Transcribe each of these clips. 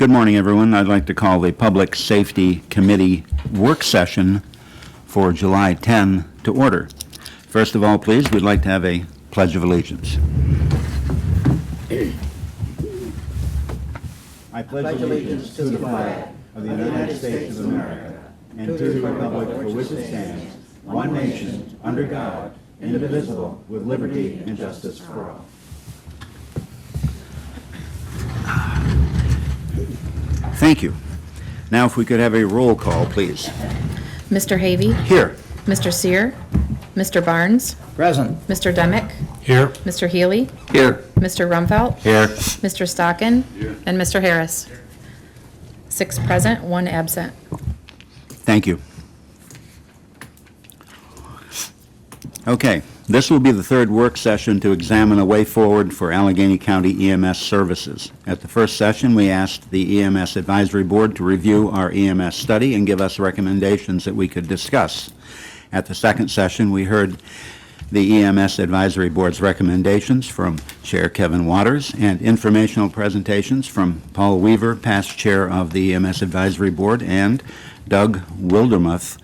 Good morning, everyone. I'd like to call the Public Safety Committee work session for July 10 to order. First of all, please, we'd like to have a Pledge of Allegiance. I pledge allegiance to the flag of the United States of America and to the republic for which it stands, one nation, under God, indivisible, with liberty and justice for all. Thank you. Now, if we could have a roll call, please. Mr. Havey? Here. Mr. Sear? Mr. Barnes? Present. Mr. Demick? Here. Mr. Healy? Here. Mr. Rumfelt? Here. Mr. Stockin? Here. And Mr. Harris? 6 present, 1 absent. Thank you. Okay, this will be the third work session to examine a way forward for Allegheny County EMS services. At the first session, we asked the EMS Advisory Board to review our EMS study and give us recommendations that we could discuss. At the second session, we heard the EMS Advisory Board's recommendations from Chair Kevin Waters and informational presentations from Paul Weaver, past chair of the EMS Advisory Board, and Doug Wildermuth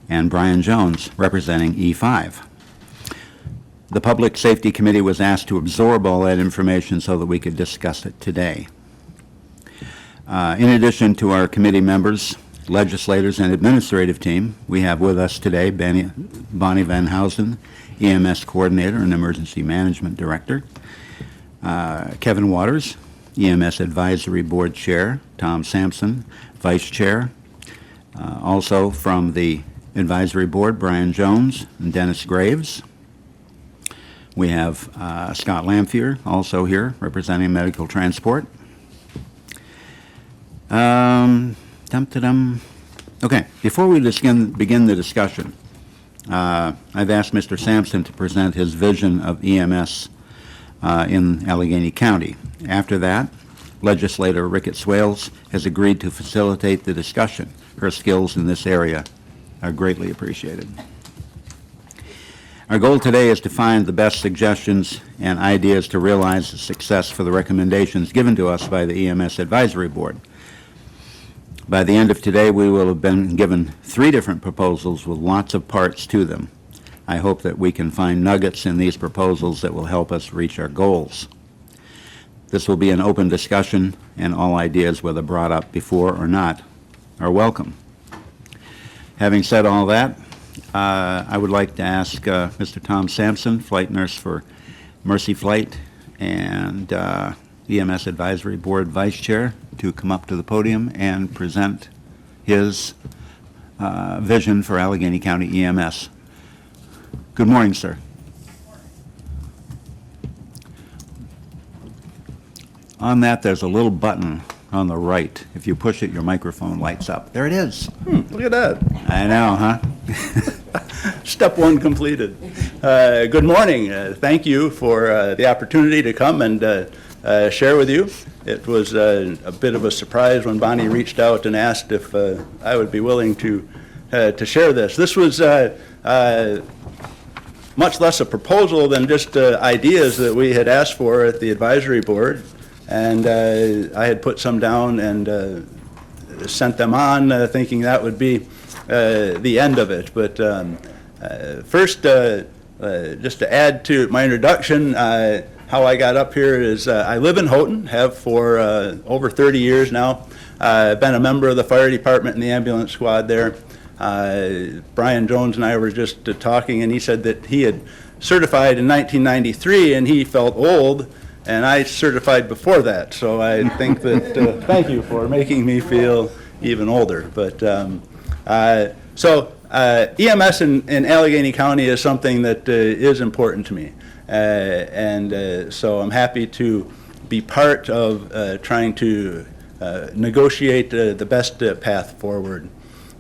and Brian Jones, representing E5. The Public Safety Committee was asked to absorb all that information so that we could discuss it today. In addition to our committee members, legislators, and administrative team, we have with us today Bonnie Van Housen, EMS Coordinator and Emergency Management Director, Kevin Waters, EMS Advisory Board Chair, Tom Sampson, Vice Chair, also from the Advisory Board, Brian Jones and Dennis Graves. We have Scott Lamphere also here representing medical transport. Okay, before we begin the discussion, I've asked Mr. Sampson to present his vision of EMS in Allegheny County. After that, legislator Rickett Swales has agreed to facilitate the discussion. Her skills in this area are greatly appreciated. Our goal today is to find the best suggestions and ideas to realize the success for the recommendations given to us by the EMS Advisory Board. By the end of today, we will have been given 3 different proposals with lots of parts to them. I hope that we can find nuggets in these proposals that will help us reach our goals. This will be an open discussion, and all ideas, whether brought up before or not, are welcome. Having said all that, I would like to ask Mr. Tom Sampson, flight nurse for Mercy Flight and EMS Advisory Board Vice Chair, to come up to the podium and present his vision for Allegheny County EMS. Good morning, sir. On that, there's a little button on the right. If you push it, your microphone lights up. There it is. Look at that. I know, huh? Step 1 completed. Good morning. Thank you for the opportunity to come and share with you. It was a bit of a surprise when Bonnie reached out and asked if I would be willing to share this. This was much less a proposal than just ideas that we had asked for at the advisory board. And I had put some down and sent them on, thinking that would be the end of it. But first, just to add to my introduction, how I got up here is I live in Houghton, have for over 30 years now. I've been a member of the fire department and the ambulance squad there. Brian Jones and I were just talking, and he said that he had certified in 1993, and he felt old. And I certified before that, so I think that, thank you for making me feel even older. But EMS in Allegheny County is something that is important to me. So I'm happy to be part of trying to negotiate the best path forward.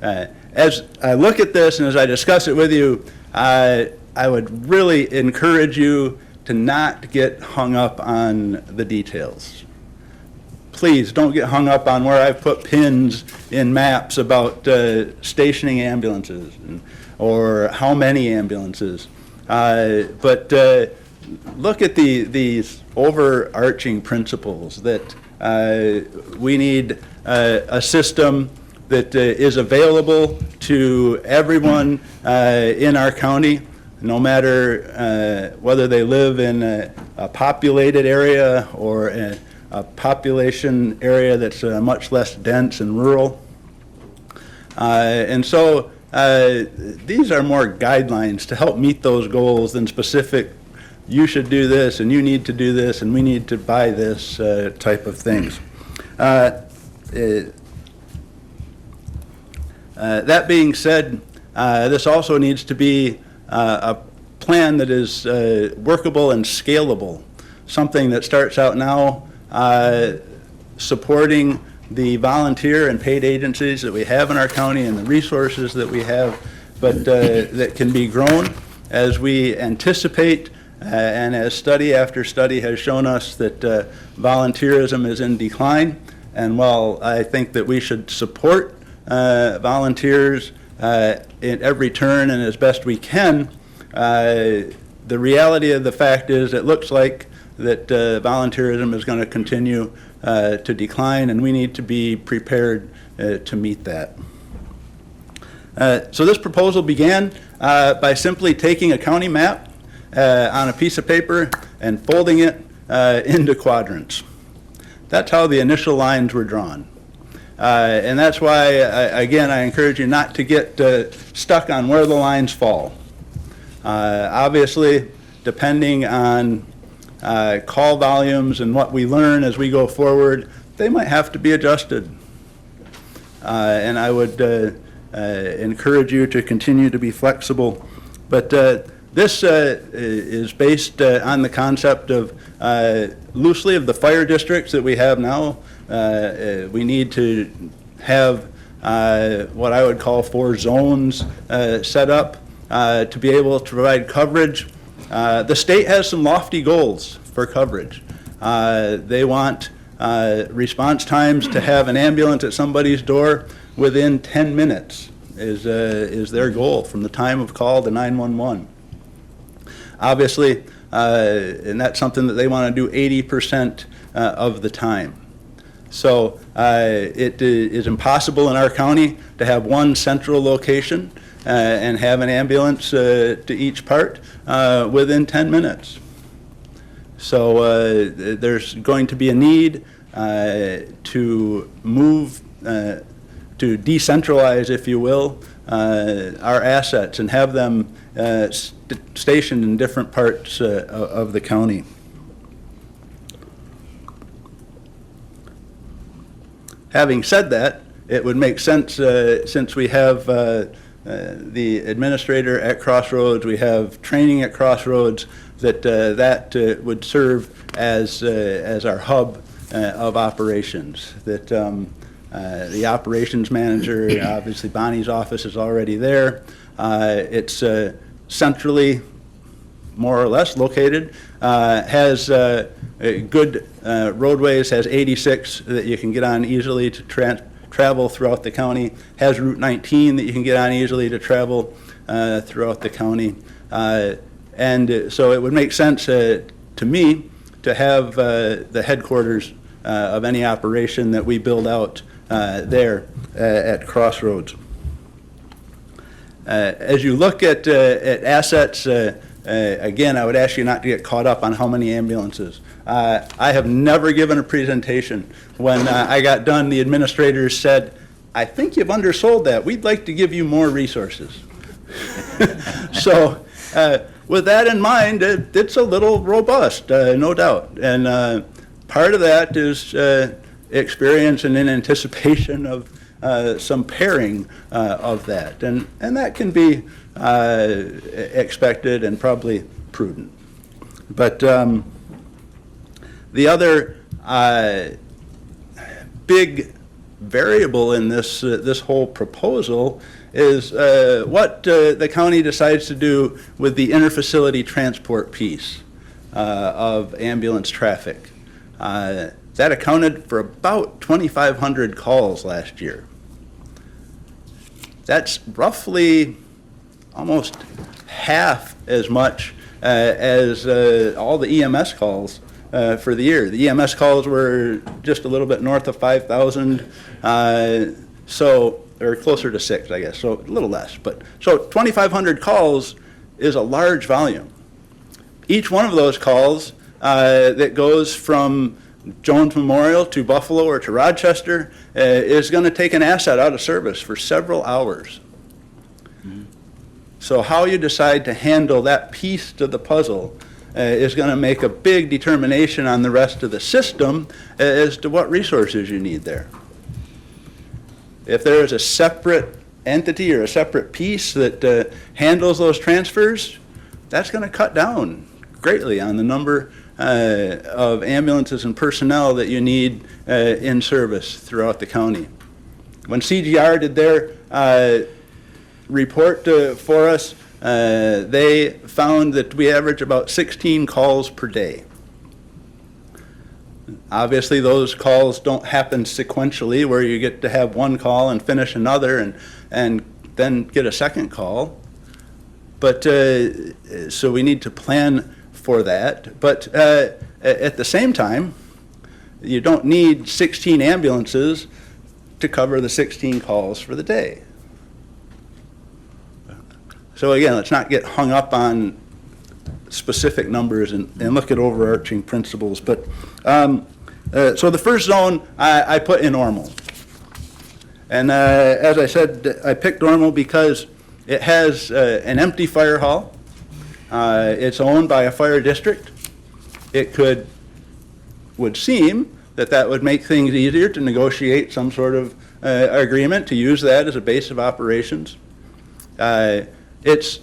As I look at this and as I discuss it with you, I would really encourage you to not get hung up on the details. Please don't get hung up on where I've put pins in maps about stationing ambulances or how many ambulances. But look at these overarching principles that we need a system that is available to everyone in our county, no matter whether they live in a populated area or a population area that's much less dense and rural. And so these are more guidelines to help meet those goals than specific, you should do this and you need to do this and we need to buy this type of things. That being said, this also needs to be a plan that is workable and scalable, something that starts out now supporting the volunteer and paid agencies that we have in our county and the resources that we have, but that can be grown as we anticipate and as study after study has shown us that volunteerism is in decline. And while I think that we should support volunteers in every turn and as best we can, the reality of the fact is it looks like that volunteerism is going to continue to decline, and we need to be prepared to meet that. So this proposal began by simply taking a county map on a piece of paper and folding it into quadrants. That's how the initial lines were drawn. And that's why, again, I encourage you not to get stuck on where the lines fall. Obviously, depending on call volumes and what we learn as we go forward, they might have to be adjusted. And I would encourage you to continue to be flexible. But this is based on the concept of loosely of the fire districts that we have now. We need to have what I would call 4 zones set up to be able to provide coverage. The state has some lofty goals for coverage. They want response times to have an ambulance at somebody's door within 10 minutes is their goal from the time of call to 911. Obviously, and that's something that they want to do 80% of the time. So it is impossible in our county to have one central location and have an ambulance to each part within 10 minutes. So there's going to be a need to move, to decentralize, if you will, our assets and have them stationed in different parts of the county. Having said that, it would make sense, since we have the administrator at Crossroads, we have training at Crossroads, that that would serve as our hub of operations. That the operations manager, obviously Bonnie's office is already there. It's centrally, more or less, located, has good roadways, has 86 that you can get on easily to travel throughout the county, has Route 19 that you can get on easily to travel throughout the county. And so it would make sense to me to have the headquarters of any operation that we build out there at Crossroads. As you look at assets, again, I would ask you not to get caught up on how many ambulances. I have never given a presentation. When I got done, the administrators said, "I think you've undersold that. We'd like to give you more resources." So with that in mind, it's a little robust, no doubt. And part of that is experience and in anticipation of some pairing of that. And that can be expected and probably prudent. But the other big variable in this whole proposal is what the county decides to do with the interfacility transport piece of ambulance traffic. That accounted for about 2,500 calls last year. That's roughly almost half as much as all the EMS calls for the year. The EMS calls were just a little bit north of 5,000, or closer to 6, I guess, so a little less. But so 2,500 calls is a large volume. Each one of those calls that goes from Jones Memorial to Buffalo or to Rochester is going to take an asset out of service for several hours. So how you decide to handle that piece to the puzzle is going to make a big determination on the rest of the system as to what resources you need there. If there is a separate entity or a separate piece that handles those transfers, that's going to cut down greatly on the number of ambulances and personnel that you need in service throughout the county. When CGR did their report for us, they found that we average about 16 calls per day. Obviously, those calls don't happen sequentially where you get to have one call and finish another and then get a second call. But so we need to plan for that. But at the same time, you don't need 16 ambulances to cover the 16 calls for the day. So again, let's not get hung up on specific numbers and look at overarching principles. But so the first zone I put in Ormeau. And as I said, I picked Ormeau because it has an empty fire hall. It's owned by a fire district. It would seem that would make things easier to negotiate some sort of agreement to use that as a base of operations. It's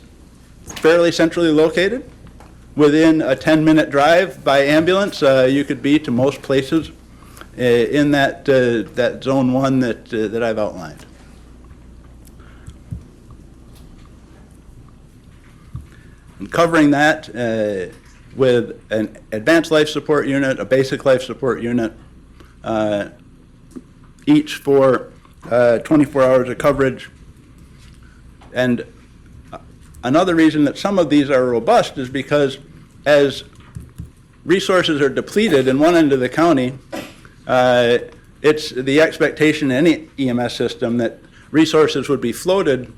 fairly centrally located. Within a 10-minute drive by ambulance, you could be to most places in that zone 1 that I've outlined. And covering that with an advanced life support unit, a basic life support unit, each for 24 hours of coverage. And another reason that some of these are robust is because as resources are depleted in one end of the county, it's the expectation in any EMS system that resources would be floated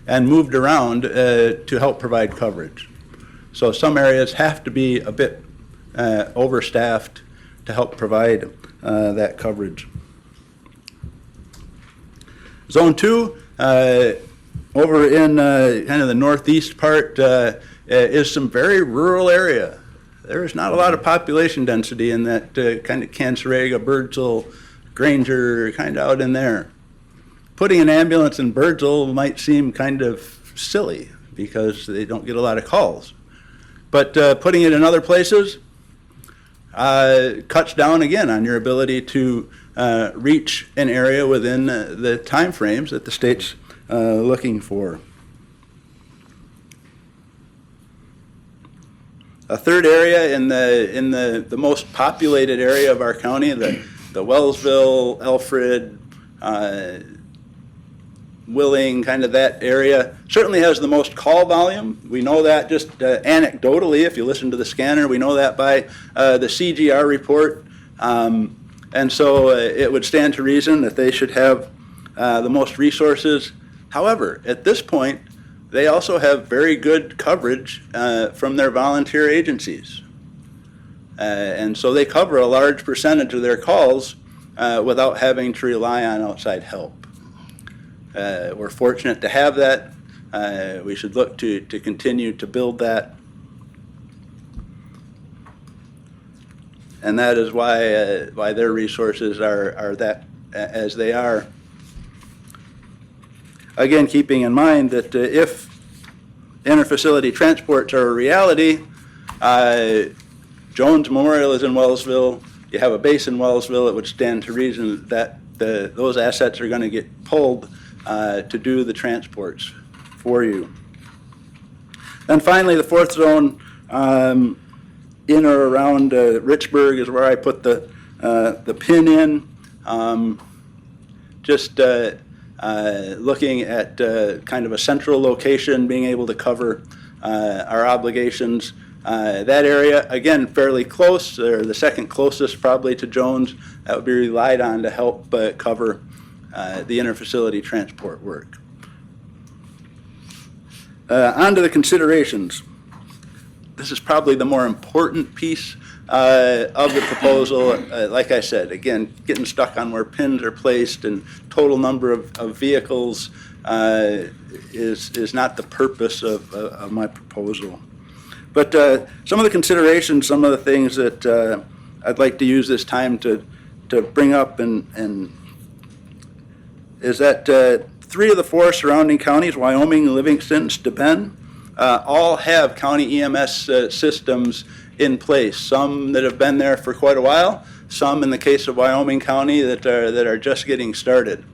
and moved around to help provide coverage. So some areas have to be a bit overstaffed to help provide that coverage. Zone 2, over in kind of the northeast part, is some very rural area. There is not a lot of population density in that kind of Cancerega, Birdsville, Granger, kind of out in there. Putting an ambulance in Birdsville might seem kind of silly because they don't get a lot of calls. But putting it in other places cuts down again on your ability to reach an area within the time frames that the state's looking for. A third area in the most populated area of our county, the Wellsville, Alfred, Willing, kind of that area, certainly has the most call volume. We know that just anecdotally, if you listen to the scanner, we know that by the CGR report. And so it would stand to reason that they should have the most resources. However, at this point, they also have very good coverage from their volunteer agencies. And so they cover a large percentage of their calls without having to rely on outside help. We're fortunate to have that. We should look to continue to build that. And that is why their resources are that as they are. Again, keeping in mind that if interfacility transports are a reality, Jones Memorial is in Wellsville, you have a base in Wellsville, it would stand to reason that those assets are going to get pulled to do the transports for you. Then finally, the fourth zone, in or around Richburg is where I put the pin in. Looking at kind of a central location, being able to cover our obligations. That area, again, fairly close, or the second closest probably to Jones, that would be relied on to help cover the interfacility transport work. On to the considerations. This is probably the more important piece of the proposal. Like I said, again, getting stuck on where pins are placed and total number of vehicles is not the purpose of my proposal. But some of the considerations, some of the things that I'd like to use this time to bring up and is that 3 of the 4 surrounding counties, Wyoming, Livingston, Steuben, all have county EMS systems in place. Some that have been there for quite a while, some in the case of Wyoming County that are just getting started.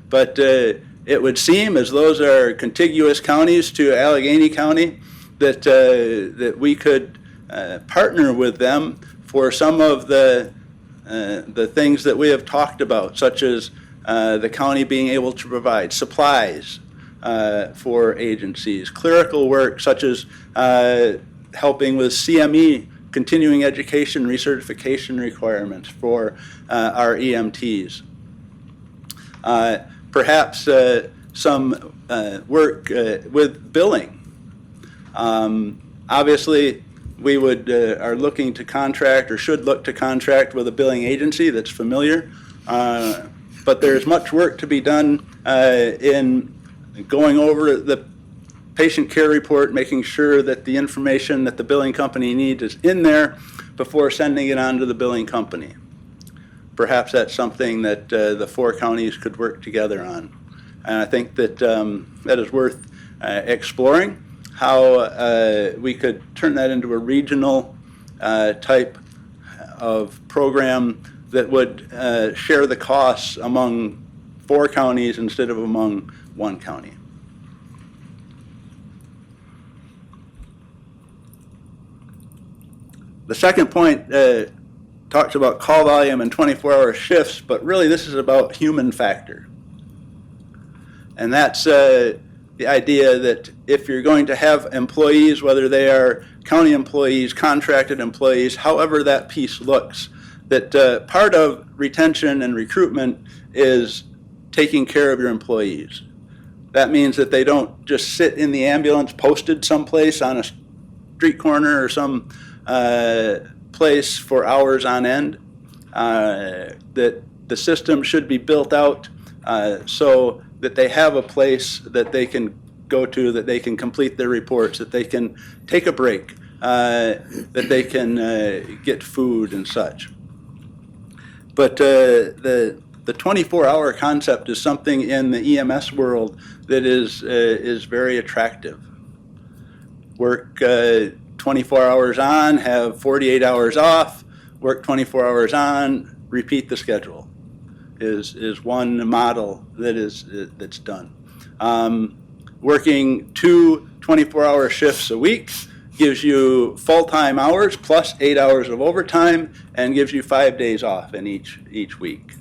But it would seem, as those are contiguous counties to Allegheny County, that we could partner with them for some of the things that we have talked about, such as the county being able to provide supplies for agencies, clerical work such as helping with CME, continuing education recertification requirements for our EMTs. Perhaps some work with billing. Obviously, we are looking to contract or should look to contract with a billing agency that's familiar, but there's much work to be done in going over the patient care report, making sure that the information that the billing company needs is in there before sending it on to the billing company. Perhaps that's something that the 4 counties could work together on. And I think that that is worth exploring, how we could turn that into a regional type of program that would share the costs among 4 counties instead of among 1 county. The second point talks about call volume and 24-hour shifts, but really this is about human factor. And that's the idea that if you're going to have employees, whether they are county employees, contracted employees, however that piece looks, that part of retention and recruitment is taking care of your employees. That means that they don't just sit in the ambulance posted someplace on a street corner or some place for hours on end. That the system should be built out so that they have a place that they can go to, that they can complete their reports, that they can take a break, that they can get food and such. But the 24-hour concept is something in the EMS world that is very attractive. Work 24 hours on, have 48 hours off, work 24 hours on, repeat the schedule is one model that's done. Working 2 24-hour shifts a week gives you full-time hours plus 8 hours of overtime and gives you 5 days off in each week.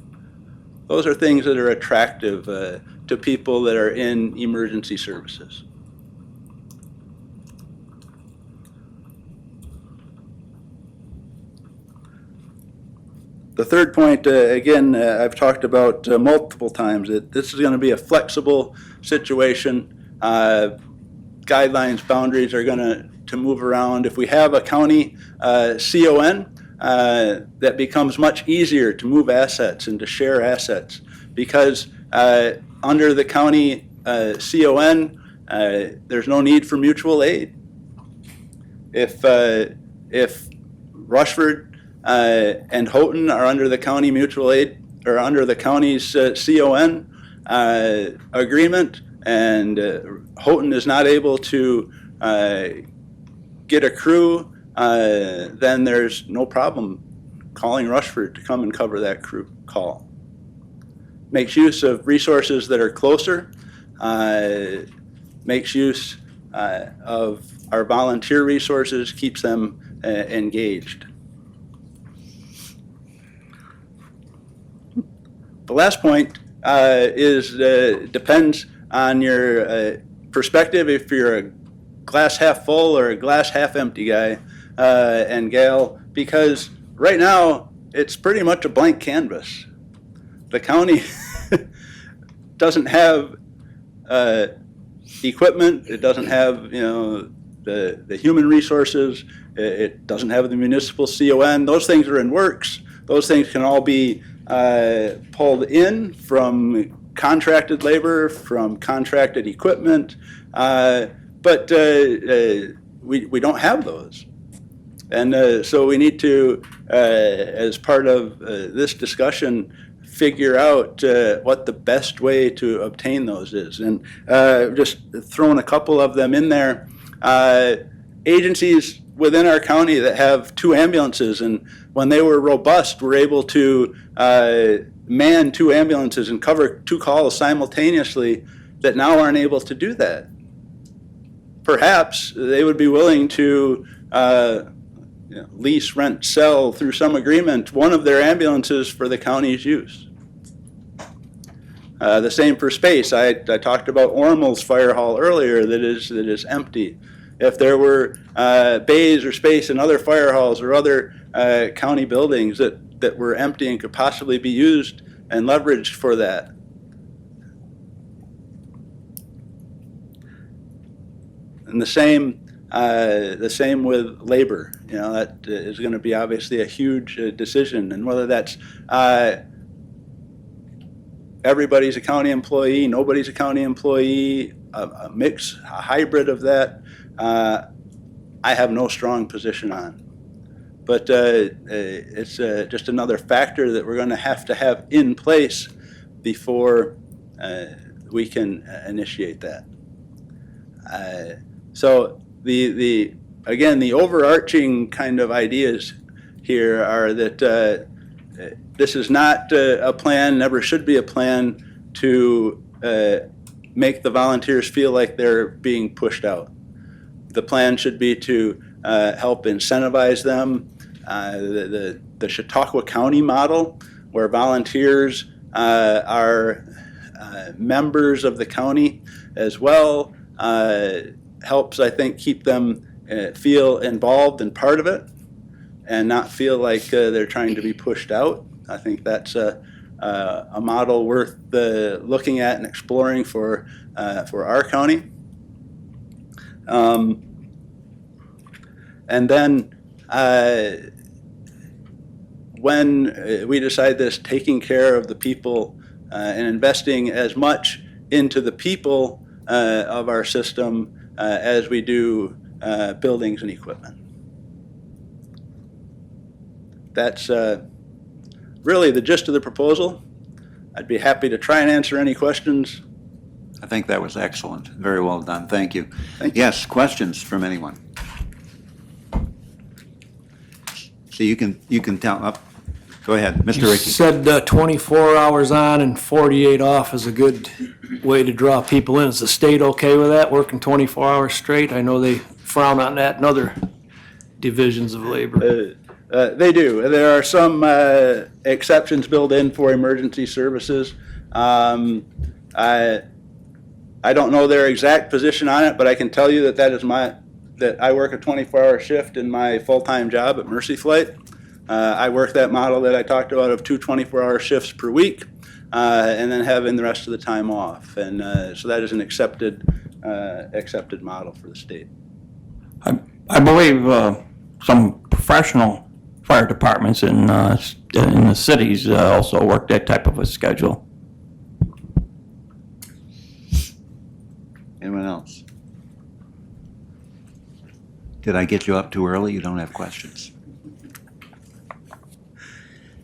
Those are things that are attractive to people that are in emergency services. The third point, again, I've talked about multiple times, that this is going to be a flexible situation. Guidelines, boundaries are going to move around. If we have a county CON, that becomes much easier to move assets and to share assets, because under the county CON, there's no need for mutual aid. If Rushford and Houghton are under the county mutual aid, or under the county's CON agreement, and Houghton is not able to get a crew, then there's no problem calling Rushford to come and cover that crew call. Makes use of resources that are closer, makes use of our volunteer resources, keeps them engaged. The last point is depends on your perspective. If you're a glass half full or a glass half empty guy and gal, because right now it's pretty much a blank canvas. The county doesn't have equipment. It doesn't have, the human resources. It doesn't have the municipal CON. Those things are in works. Those things can all be pulled in from contracted labor, from contracted equipment, but we don't have those. And so we need to, as part of this discussion, figure out what the best way to obtain those is. And just throwing a couple of them in there, agencies within our county that have 2 ambulances, and when they were robust, were able to man 2 ambulances and cover 2 calls simultaneously, that now aren't able to do that. Perhaps they would be willing to lease, rent, sell through some agreement one of their ambulances for the county's use. The same for space. I talked about Ormel's fire hall earlier that is empty. If there were bays or space in other fire halls or other county buildings that were empty and could possibly be used and leveraged for that. And the same with labor. That is going to be obviously a huge decision, and whether that's everybody's a county employee, nobody's a county employee, a mix, a hybrid of that, I have no strong position on. But it's just another factor that we're going to have in place before we can initiate that. So again, the overarching kind of ideas here are that this is not a plan, never should be a plan to make the volunteers feel like they're being pushed out. The plan should be to help incentivize them. The Chautauqua County model, where volunteers are members of the county as well, helps, I think, keep them feel involved and part of it and not feel like they're trying to be pushed out. I think that's a model worth looking at and exploring for our county. And then when we decide this, taking care of the people and investing as much into the people of our system as we do buildings and equipment. That's really the gist of the proposal. I'd be happy to try and answer any questions. I think that was excellent. Very well done. Thank you. Thank you. Yes, questions from anyone? So you can tell up. Go ahead, Mr. You Ricky. said 24 hours on and 48 off is a good way to draw people in. Is the state okay with that, working 24 hours straight? I know they frown on that in other divisions of labor. They do. There are some exceptions built in for emergency services. I don't know their exact position on it, but I can tell you that I work a 24-hour shift in my full-time job at Mercy Flight. I work that model that I talked about of 2 24-hour shifts per week, and then having the rest of the time off. And so that is an accepted model for the state. I believe some professional fire departments in the cities also work that type of a schedule. Anyone else? Did I get you up too early? You don't have questions.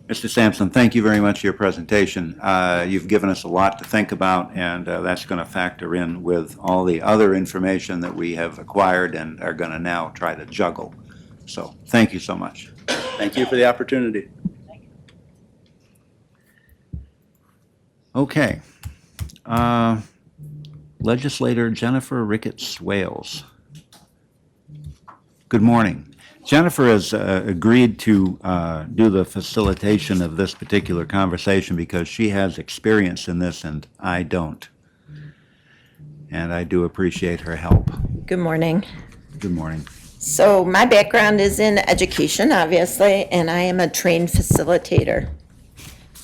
Mr. Sampson, thank you very much for your presentation. You've given us a lot to think about, and that's going to factor in with all the other information that we have acquired and are going to now try to juggle. So thank you so much. Thank you for the opportunity. Okay. Legislator Jennifer Ricketts Wales. Good morning. Jennifer has agreed to do the facilitation of this particular conversation because she has experience in this and I don't. And I do appreciate her help. Good morning. Good morning. So my background is in education, obviously, and I am a trained facilitator.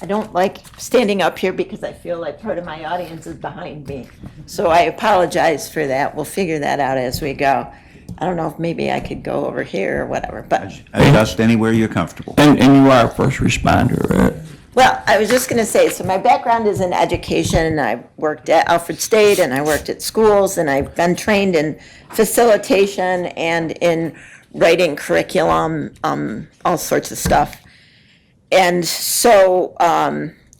I don't like standing up here because I feel like part of my audience is behind me. So I apologize for that. We'll figure that out as we go. I don't know if maybe I could go over here or whatever, but, Adjust anywhere you're comfortable. And you are a first responder, right? well, I was just gonna say, so my background is in education, and I worked at Alfred State, and I worked at schools, and I've been trained in facilitation and in writing curriculum, all sorts of stuff. And so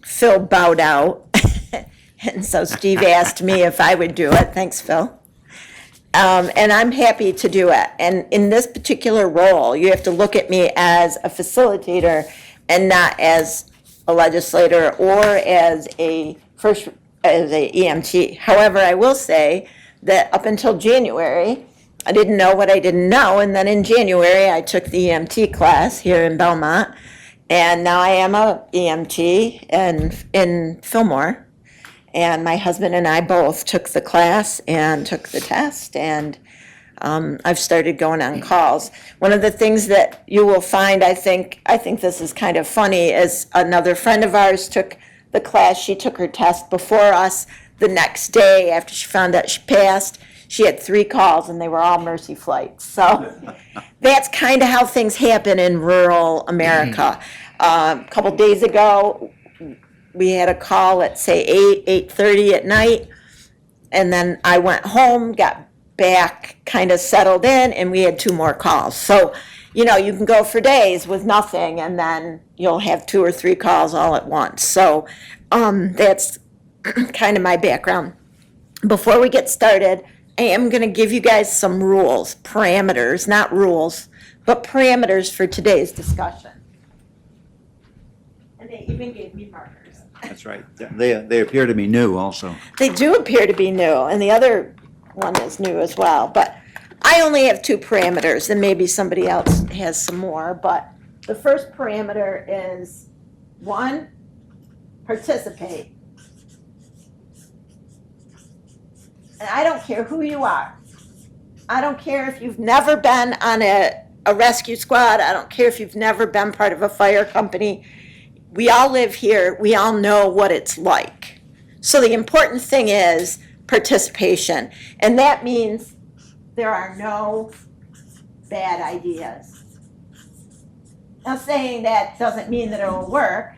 Phil bowed out, and so Steve asked me if I would do it. Thanks, Phil. And I'm happy to do it. And in this particular role, you have to look at me as a facilitator and not as a legislator or as a EMT. However, I will say that up until January, I didn't know what I didn't know. And then in January, I took the EMT class here in Belmont. And now I am a EMT in Fillmore. And my husband and I both took the class and took the test, and I've started going on calls. One of the things that you will find, I think this is kind of funny, is another friend of ours took the class. She took her test before us. The next day, after she found out she passed, she had 3 calls, and they were all Mercy flights. So that's kind of how things happen in rural America. A couple days ago, we had a call at, say, 8:30 at night, and then I went home, got back, kind of settled in, and we had 2 more calls. So, you know, you can go for days with nothing, and then you'll have 2 or 3 calls all at once. So that's kind of my background. Before we get started, I am going to give you guys some rules, parameters, not rules, but parameters for today's discussion. And they even gave me markers. That's right. They appear to be new also. They do appear to be new, and the other one is new as well. But I only have 2 parameters, and maybe somebody else has some more. But the first parameter is 1, participate. And I don't care who you are. I don't care if you've never been on a rescue squad. I don't care if you've never been part of a fire company. We all live here. We all know what it's like. So the important thing is participation. And that means there are no bad ideas. Now, saying that doesn't mean that it'll work.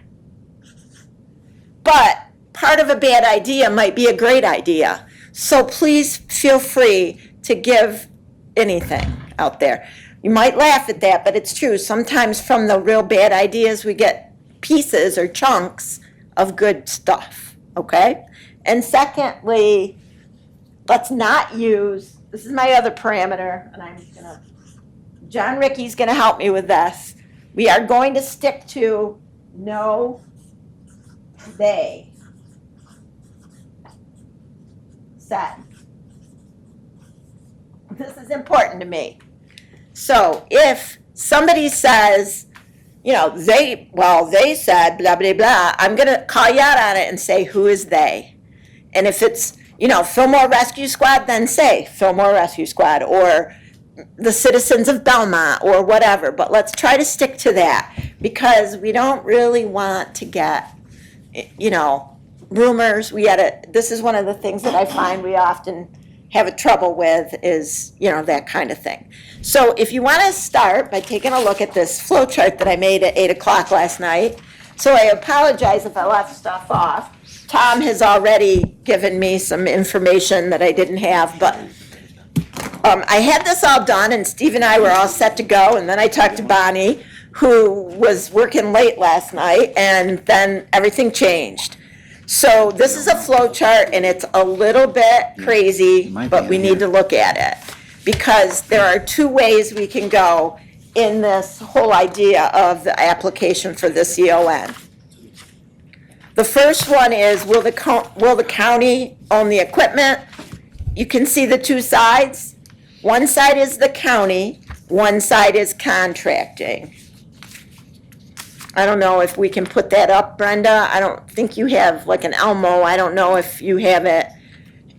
But part of a bad idea might be a great idea. So please feel free to give anything out there. You might laugh at that, but it's true. Sometimes from the real bad ideas, we get pieces or chunks of good stuff, okay? And secondly, let's not use, this is my other parameter, and John Ricky's gonna help me with this. We are going to stick to no, they. Set. This is important to me. So if somebody says, you know, they said blah, blah, blah, I'm going to call you out on it and say, who is they? And if it's, you know, Fillmore Rescue Squad, then say Fillmore Rescue Squad or the citizens of Belmont or whatever. But let's try to stick to that because we don't really want to get, you know, rumors. This is one of the things that I find we often have a trouble with is, you know, that kind of thing. So if you want to start by taking a look at this flow chart that I made at 8 o'clock last night. So I apologize if I left stuff off. Tom has already given me some information that I didn't have, but I had this all done and Steve and I were all set to go. And then I talked to Bonnie, who was working late last night, and then everything changed. So this is a flow chart, and it's a little bit crazy, but we need to look at it. Because there are 2 ways we can go in this whole idea of the application for the CON. The first one is, will the county own the equipment? You can see the 2 sides. One side is the county, one side is contracting. I don't know if we can put that up, Brenda. I don't think you have like an Elmo. I don't know if you have it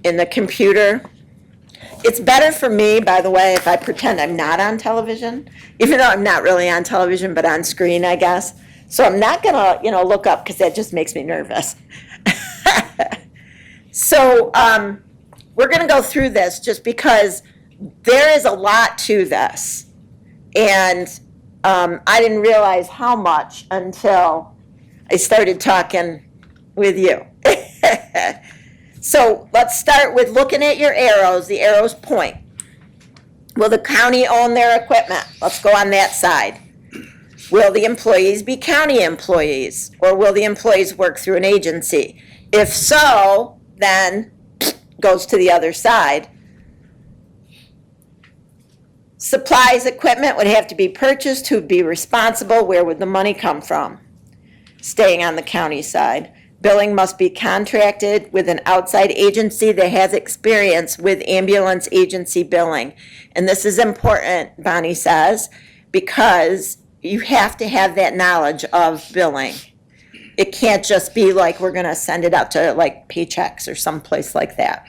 in the computer. It's better for me, by the way, if I pretend I'm not on television, even though I'm not really on television, but on screen, I guess. So I'm not gonna, look up because that just makes me nervous. So we're gonna go through this just because there is a lot to this. And I didn't realize how much until I started talking with you. So let's start with looking at your arrows. The arrows point. Will the county own their equipment? Let's go on that side. Will the employees be county employees, or will the employees work through an agency? If so, then goes to the other side. Supplies, equipment would have to be purchased. Who'd be responsible? Where would the money come from? Staying on the county side. Billing must be contracted with an outside agency that has experience with ambulance agency billing. And this is important, Bonnie says, because you have to have that knowledge of billing. It can't just be like we're gonna send it out to like Paychex or someplace like that.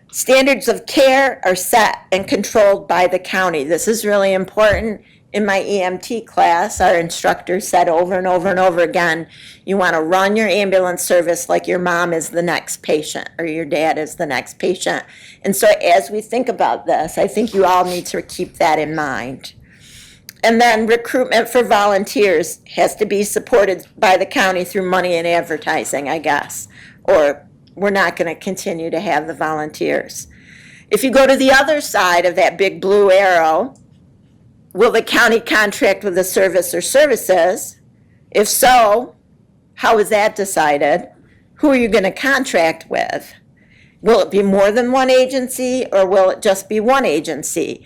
Standards of care are set and controlled by the county. This is really important. In my EMT class, our instructor said over and over and over again, you want to run your ambulance service like your mom is the next patient or your dad is the next patient. And so as we think about this, I think you all need to keep that in mind. And then recruitment for volunteers has to be supported by the county through money and advertising, I guess, or we're not going to continue to have the volunteers. If you go to the other side of that big blue arrow, will the county contract with a service or services? If so, how is that decided? Who are you going to contract with? Will it be more than one agency, or will it just be one agency?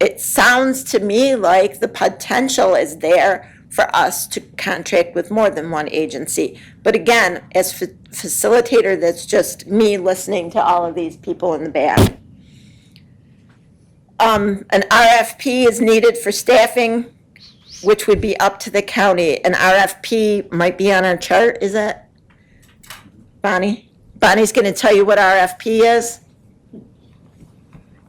It sounds to me like the potential is there for us to contract with more than one agency. But again, as facilitator, that's just me listening to all of these people in the back. An RFP is needed for staffing, which would be up to the county. An RFP might be on our chart, is it? Bonnie? Bonnie's gonna tell you what RFP is?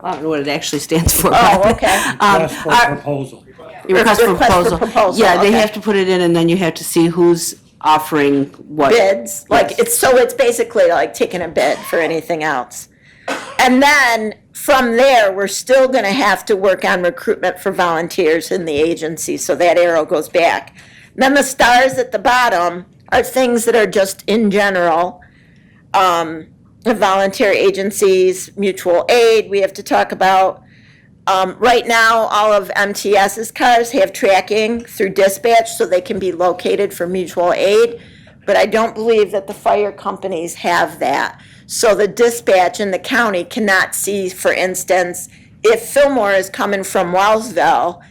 I don't know what it actually stands for. Oh, but, okay. Request for proposal. Request for Request for proposal. proposal, Yeah, they okay. have to put it in, and then you have to see who's offering what. Bids, like, Yes. it's basically like taking a bid for anything else. And then from there, we're still gonna have to work on recruitment for volunteers in the agency, so that arrow goes back. Then the stars at the bottom are things that are just in general. Volunteer agencies, mutual aid, we have to talk about. Right now, all of MTS's cars have tracking through dispatch, so they can be located for mutual aid. But I don't believe that the fire companies have that. So the dispatch in the county cannot see, for instance, if Fillmore is coming from Wellsville,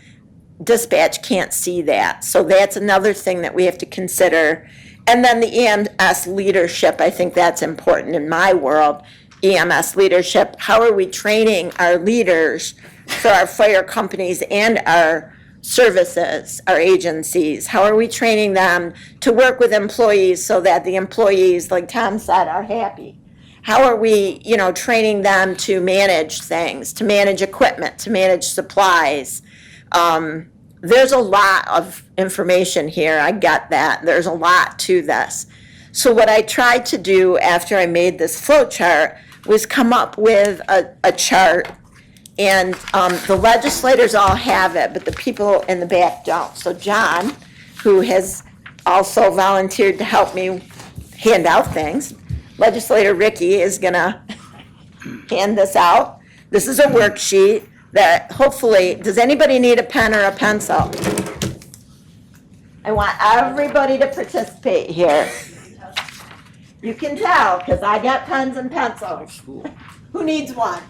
dispatch can't see that. So that's another thing that we have to consider. And then the EMS leadership, I think that's important in my world. EMS leadership, how are we training our leaders for our fire companies and our services, our agencies? How are we training them to work with employees so that the employees, like Tom said, are happy? How are we, training them to manage things, to manage equipment, to manage supplies? There's a lot of information here. I got that. There's a lot to this. So what I tried to do after I made this flow chart was come up with a chart. And the legislators all have it, but the people in the back don't. So John, who has also volunteered to help me hand out things, Legislator Ricky is gonna hand this out. This is a worksheet that hopefully, does anybody need a pen or a pencil? I want everybody to participate here. You can tell, because I got pens and pencils. Who needs one?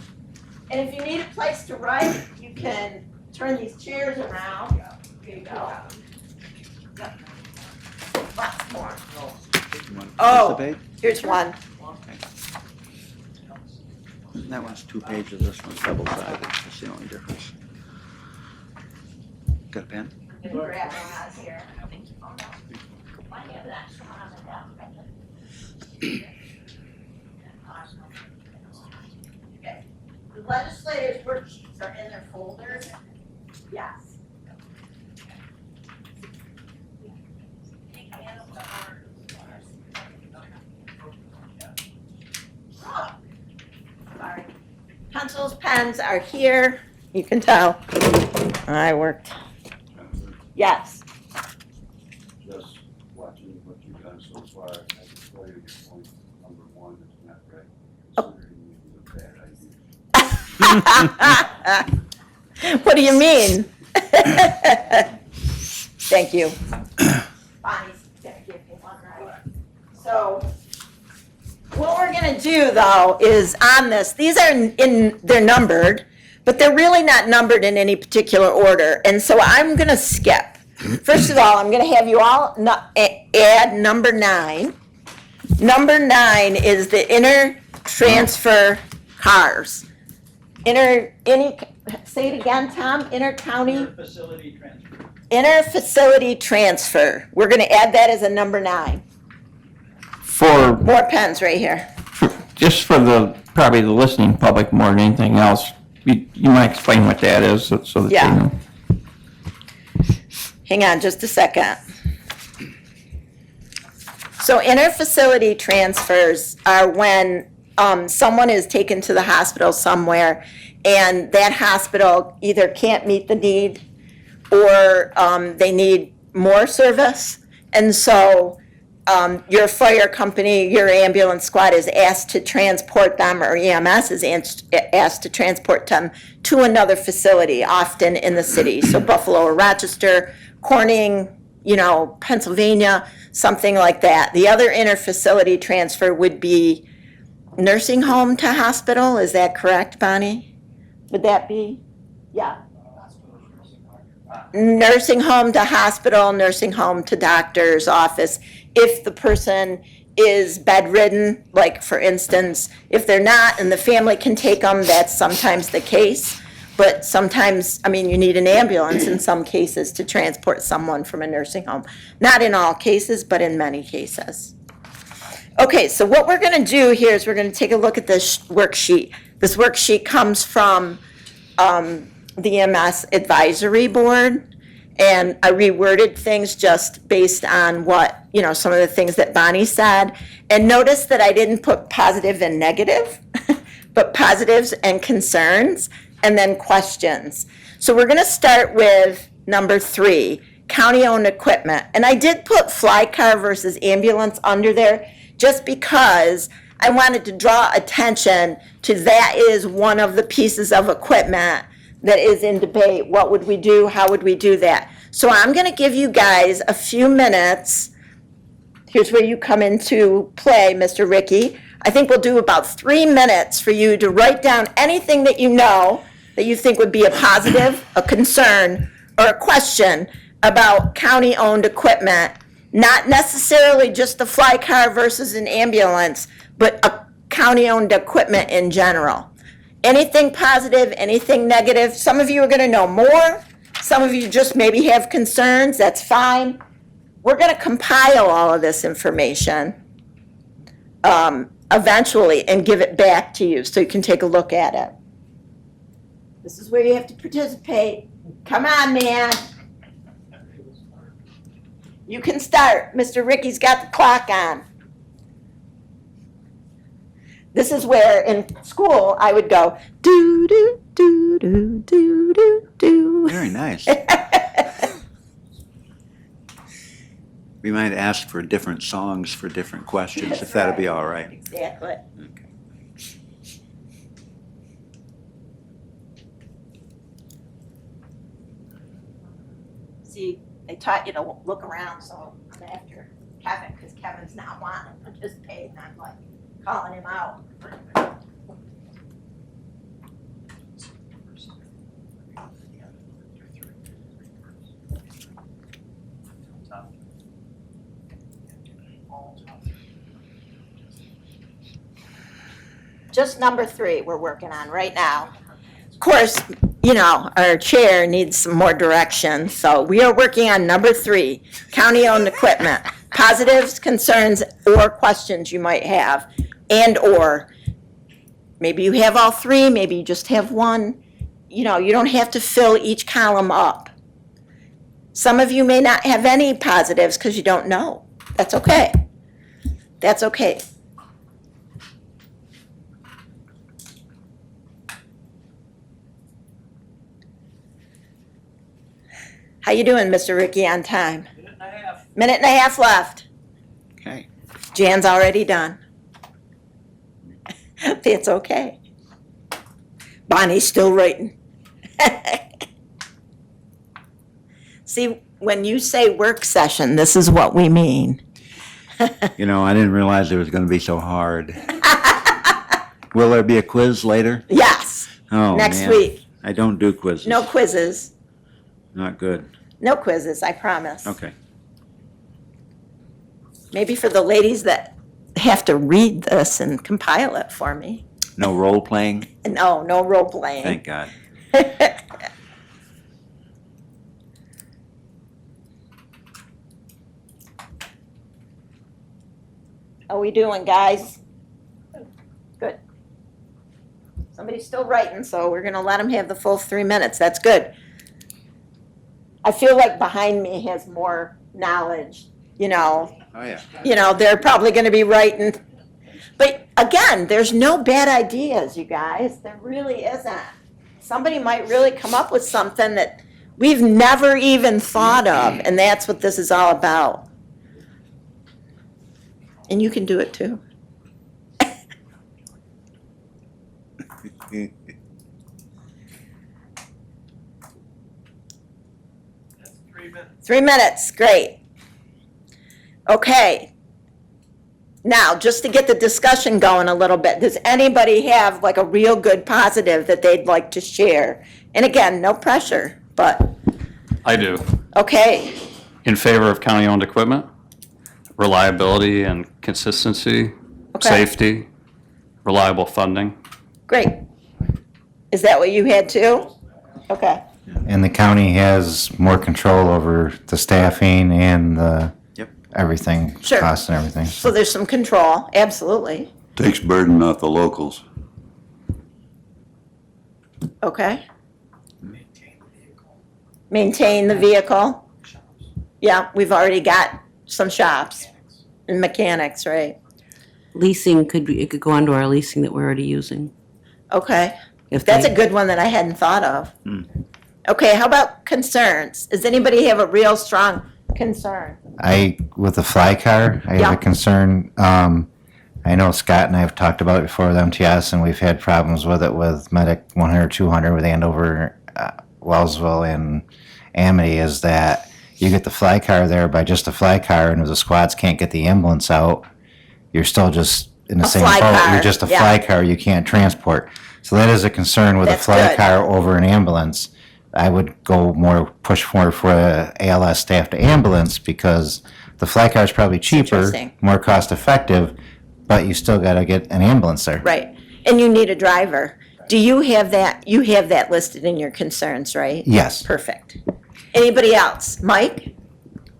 And if you need a place to write, you can turn these chairs around. Here you go. Lots more. Oh, here's one. That one's 2 pages, this one's double-sided, that's the only difference. Got a pen? Grab one out here. Okay. legislative worksheets are in their folders. Yes. Sorry. Pencils, pens are here. You can tell. I worked. Yes. Just watching what you've done so far, I can tell you your point number one is not right, considering it was a bad idea. What do you mean? Thank you. Bonnie's gonna give me one right. So, what we're gonna do though is on this, these are they're numbered, but they're really not numbered in any particular order. And so I'm gonna skip. First of all, I'm gonna have you all add number 9. Number 9 is the inter-transfer cars. Say it again, Tom, inter-county? Inter-facility transfer. We're gonna add that as a number 9. For, More pens right here. just for probably the listening public more than anything else, you might explain what that is so that they Yeah. know. Hang on just a second. So inter-facility transfers are when someone is taken to the hospital somewhere and that hospital either can't meet the need or they need more service. And so your fire company, your ambulance squad is asked to transport them, or EMS is asked to transport them to another facility, often in the city. So Buffalo or Rochester, Corning, Pennsylvania, something like that. The other inter-facility transfer would be nursing home to hospital. Is that correct, Bonnie? Would that be? Yeah. Nursing home to hospital, nursing home to doctor's office. If the person is bedridden, like for instance, if they're not and the family can take them, that's sometimes the case. But sometimes, you need an ambulance in some cases to transport someone from a nursing home. Not in all cases, but in many cases. Okay, so what we're gonna do here is we're gonna take a look at this worksheet. This worksheet comes from the EMS Advisory Board, and I reworded things just based on what, some of the things that Bonnie said. And notice that I didn't put positive and negative, but positives and concerns, and then questions. So we're gonna start with number 3, county-owned equipment. And I did put fly car versus ambulance under there, just because I wanted to draw attention to that is one of the pieces of equipment that is in debate. What would we do? How would we do that? So I'm gonna give you guys a few minutes. Here's where you come into play, Mr. Ricky. I think we'll do about 3 minutes for you to write down anything that you know that you think would be a positive, a concern, or a question about county-owned equipment. Not necessarily just the fly car versus an ambulance, but a county-owned equipment in general. Anything positive, anything negative. Some of you are gonna know more. Some of you just maybe have concerns, that's fine. We're gonna compile all of this information eventually and give it back to you so you can take a look at it. This is where you have to participate. Come on, man. You can start. Mr. Ricky's got the clock on. This is where in school I would go do do do do do do do. Very nice. We might ask for different songs for different questions, if that'd be all right. Exactly. See, they taught you to look around, so I'm after Kevin, because Kevin's not wanting to participate, and I'm like calling him out. Just number 3 we're working on right now. Of course, our chair needs some more direction, so we are working on number 3, county-owned equipment. Positives, concerns, or questions you might have, and/or maybe you have all three, maybe you just have one. You know, you don't have to fill each column up. Some of you may not have any positives because you don't know. That's okay. That's okay. How you doing, Mr. Ricky, on time? Minute and a half left. Okay. Jan's already done. It's okay. Bonnie's still writing. See, when you say work session, this is what we mean. You know, I didn't realize it was going to be so hard. Will there be a quiz later? Yes, Oh, next man. week. I don't do quizzes. No quizzes. Not good. No quizzes, I promise. Okay. Maybe for the ladies that have to read this and compile it for me. No role playing? No, no role playing. Thank God. How we doing, guys? Good. Somebody's still writing, so we're gonna let them have the full 3 minutes. That's good. I feel like behind me has more knowledge, you know. Oh, yeah. You know, they're probably gonna be writing. But again, there's no bad ideas, you guys. There really isn't. Somebody might really come up with something that we've never even thought of, and that's what this is all about. And you can do it too. Three minutes, great. Okay. Now, just to get the discussion going a little bit, does anybody have like a real good positive that they'd like to share? And again, no pressure, but, I do. okay, In favor of county-owned equipment, reliability and consistency, Okay. safety, reliable funding. great. Is that what you had too? Okay, And the county has more control over the staffing and the Yep. everything, Sure. costs and everything. so there's some control, absolutely. Takes burden off the locals. Okay. Maintain the vehicle. Yeah, we've already got some shops and mechanics, right? Leasing it could go onto our leasing that we're already using. Okay, If that's a they- good one that I hadn't thought of. Okay, how about concerns? Does anybody have a real strong concern? With the fly car, I have Yeah. a concern. I know Scott and I have talked about it before with MTS, and we've had problems with it with Medic 100, 200 with Andover, Wellsville, and Amity, is that you get the fly car there by just a fly car, and if the squads can't get the ambulance out, you're still just in the A same fly boat. car, You're just a yeah. fly car you can't transport. So that is a concern with a That's fly good. car over an ambulance. I would push more for a ALS staffed ambulance, because the fly car is probably cheaper, interesting. more cost effective, but you still gotta get an ambulance there. Right, and you need a driver. Do you have that, you have that listed in your concerns, right? Yes. Perfect. Anybody else? Mike?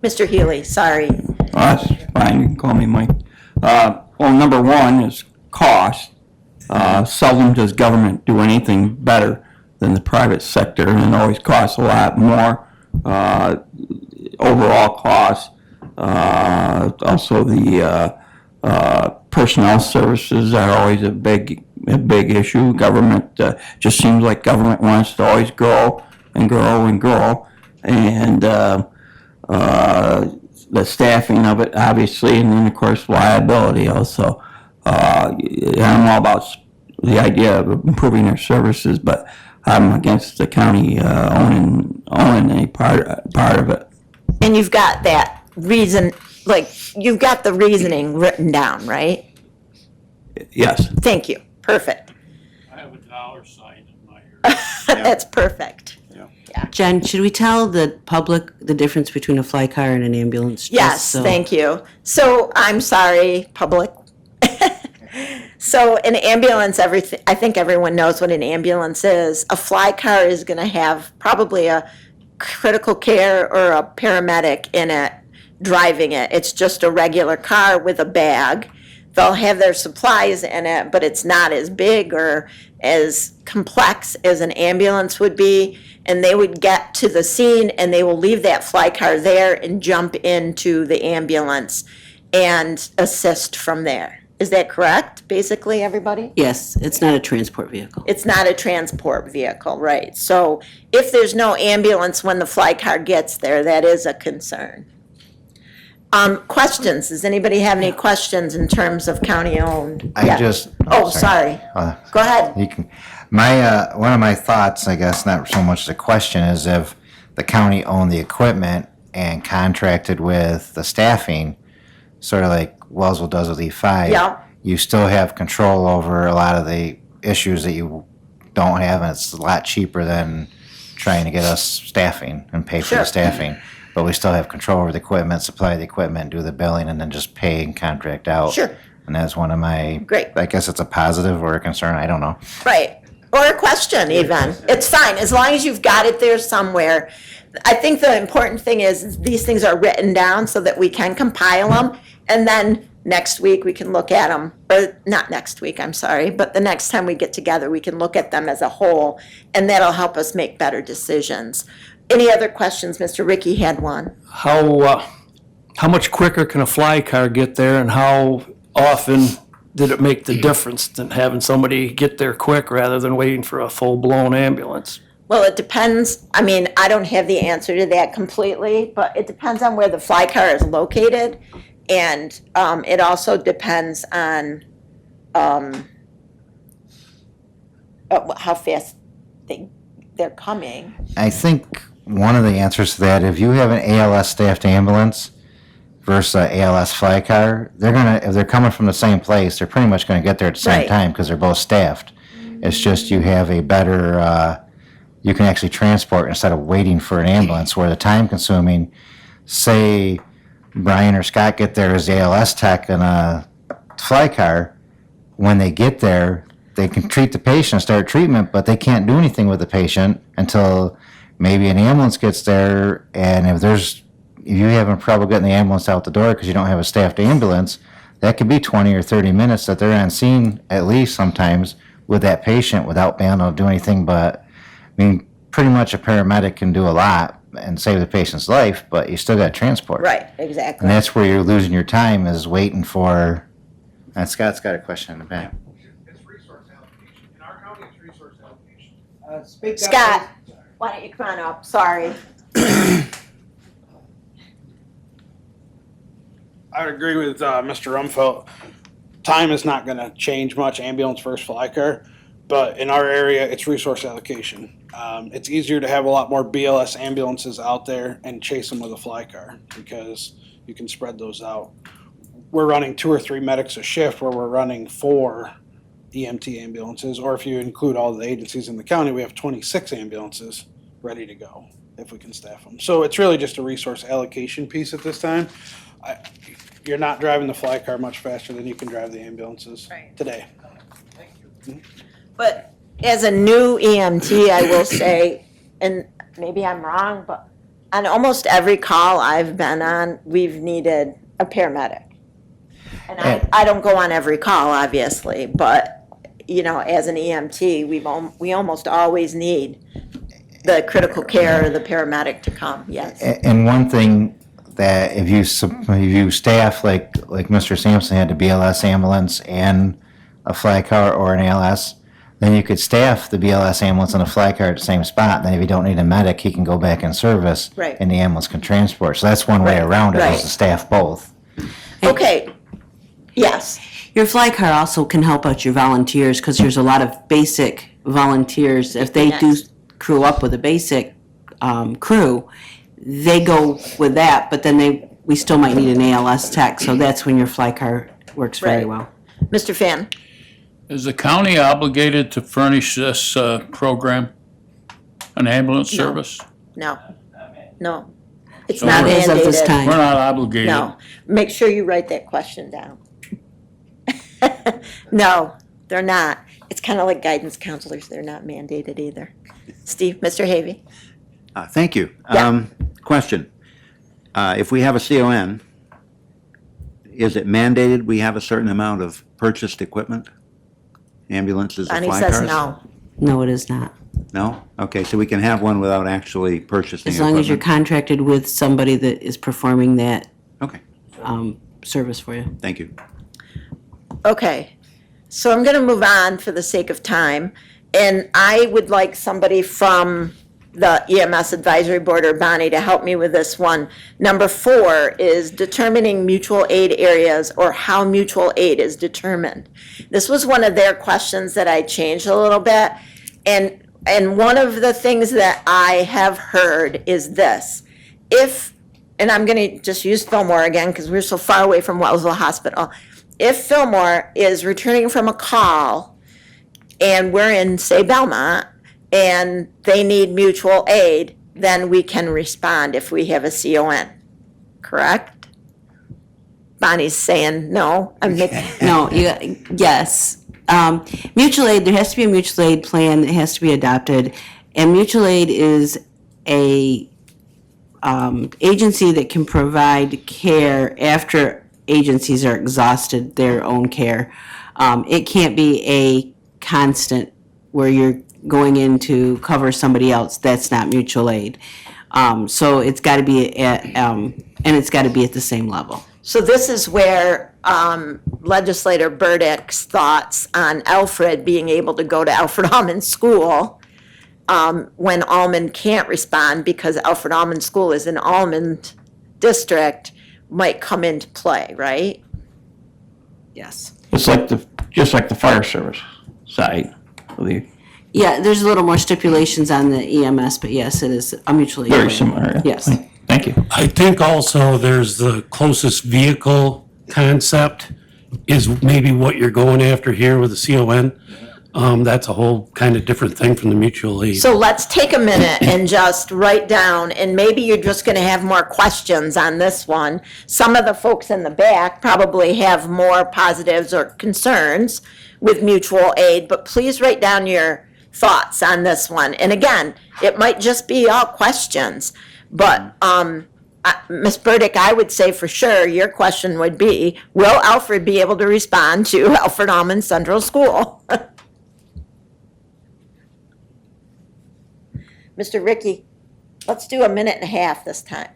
Mr. Healy, sorry. That's fine, you can call me Mike. Well, number one is cost. Seldom does government do anything better than the private sector, and it always costs a lot more. Overall cost. Also, the personnel services are always a big issue. Government just seems like government wants to always grow and grow and grow, and the staffing of it, obviously, and then of course liability also. I'm all about the idea of improving their services, but I'm against the county owning a part of it. And you've got that reason, like, you've got the reasoning written down, right? Yes. Thank you, perfect. I have a dollar sign in my ear. That's perfect. Jen, should we tell the public the difference between a fly car and an ambulance? just Yes, so- thank you. So, I'm sorry, public. So an ambulance, I think everyone knows what an ambulance is. A fly car is gonna have probably a critical care or a paramedic in it, driving it. It's just a regular car with a bag. they'll have their supplies in it, but it's not as big or as complex as an ambulance would be. And they would get to the scene and they will leave that fly car there and jump into the ambulance and assist from there. Is that correct, basically, everybody? Yes, it's not a transport vehicle. It's not a transport vehicle, right? So if there's no ambulance when the fly car gets there, that is a concern. Questions? Does anybody have any questions in terms of county-owned? I Yeah. just. Oh, sorry. Go ahead. You can, my, one of my thoughts, I guess, not so much the question, is if the county owned the equipment and contracted with the staffing, sort of like Wellsville does with E5. Yeah. You still have control over a lot of the issues that you don't have, and it's a lot cheaper than trying to get us staffing and pay for Sure. the staffing. But we still have control over the equipment, supply the equipment, do the billing, and then just pay and contract out. Sure. And that's one of my. Great. I guess it's a positive or a concern, I don't know. Right. Or a question even. It's fine, as long as you've got it there somewhere. I think the important thing is these things are written down so that we can compile them. And then next week we can look at them, or not next week, I'm sorry, but the next time we get together, we can look at them as a whole. And that'll help us make better decisions. Any other questions? Mr. Ricky had one. How much quicker can a fly car get there, and how often did it make the difference than having somebody get there quick rather than waiting for a full-blown ambulance? Well, it depends. I mean, I don't have the answer to that completely, but it depends on where the fly car is located. And it also depends on how fast they're coming. I think one of the answers to that, if you have an ALS staffed ambulance versus an ALS fly car, they're gonna, if they're coming from the same place, they're pretty much gonna get there at the same Right. time because they're both staffed. It's just you have a better, you can actually transport instead of waiting for an ambulance, where the time consuming, say Brian or Scott get there as the ALS tech in a fly car, when they get there, they can treat the patient, start treatment, but they can't do anything with the patient until maybe an ambulance gets there. And if you having trouble getting the ambulance out the door because you don't have a staffed ambulance, that could be 20 or 30 minutes that they're on scene, at least sometimes, with that patient without being able to do anything but, I mean, pretty much a paramedic can do a lot and save the patient's life, but you still got transport. Right, exactly. And that's where you're losing your time, is waiting for, and Scott's got a question in the back. It's resource allocation. In our county, it's resource allocation. Scott, why don't you come on up? Sorry. I would agree with Mr. Rumfeld. Time is not going to change much, ambulance versus fly car, but in our area, it's resource allocation. It's easier to have a lot more BLS ambulances out there and chase them with a fly car because you can spread those out. We're running 2 or 3 medics a shift where we're running 4 EMT ambulances, or if you include all the agencies in the county, we have 26 ambulances ready to go if we can staff them. So it's really just a resource allocation piece at this time. You're not driving the fly car much faster than you can drive the ambulances today. But as a new EMT, I will say, and maybe I'm wrong, but on almost every call I've been on, we've needed a paramedic. And I don't go on every call, obviously, but, you know, as an EMT, we almost always need the critical care or the paramedic to come, yes. And one thing that if you staff like Mr. Sampson had a BLS ambulance and a fly car or an ALS, then you could staff the BLS ambulance and a fly car at the same spot. Then if you don't need a medic, he can go back in service. Right. And the ambulance can transport. So that's one way Right, around it, right. is to staff both. Okay, yes, Your fly car also can help out your volunteers, because there's a lot of basic volunteers. If they do Yes. crew up with a basic crew, they go with that, but then we still might need an ALS tech, so that's when your fly car works very Right. well. Mr. Fan? Is the county obligated to furnish this program, an ambulance No. service? No, no. It's So not we're- As of this mandated. time. We're not obligated. No, make sure you write that question down. No, they're not. It's kind of like guidance counselors, they're not mandated either. Steve, Mr. Havey? Thank you. Yeah. Question. If we have a CON, is it mandated we have a certain amount of purchased equipment? Ambulances or Bonnie fly says cars? no. No, it is not. No? Okay, so we can have one without actually purchasing As long as you're equipment? contracted with somebody that is performing that Okay, service for you. thank you. Okay, so I'm gonna move on for the sake of time, and I would like somebody from the EMS Advisory Board or Bonnie to help me with this one. Number 4 is determining mutual aid areas or how mutual aid is determined. This was one of their questions that I changed a little bit, and one of the things that I have heard is this. If, and I'm gonna just use Fillmore again, because we're so far away from Wellsville Hospital. If Fillmore is returning from a call and we're in, say, Belmont, and they need mutual aid, then we can respond if we have a CON, correct? Bonnie's saying no. No, yes. Mutual aid, there has to be a mutual aid plan that has to be adopted. And mutual aid is a agency that can provide care after agencies are exhausted their own care. It can't be a constant where you're going in to cover somebody else. That's not mutual aid. So it's got to be and it's got to be at the same level. So this is where legislator Burdick's thoughts on Alfred being able to go to Alfred Almond School when Almond can't respond because Alfred Almond School is an Almond district might come into play, right? Yes. It's like just like the fire service side of the, Yeah, there's a little more stipulations on the EMS, but yes, it is a mutual aid. very plan. similar. Yes. Thank you. I think also there's the closest vehicle concept is maybe what you're going after here with the CON. That's a whole kind of different thing from the mutual aid. So let's take a minute and just write down, and maybe you're just gonna have more questions on this one. Some of the folks in the back probably have more positives or concerns with mutual aid, but please write down your thoughts on this one. And again, it might just be all questions, but, Ms. Burdick, I would say for sure, your question would be, will Alfred be able to respond to Alfred Almond Central School? Mr. Ricky, let's do 1.5 minutes this time.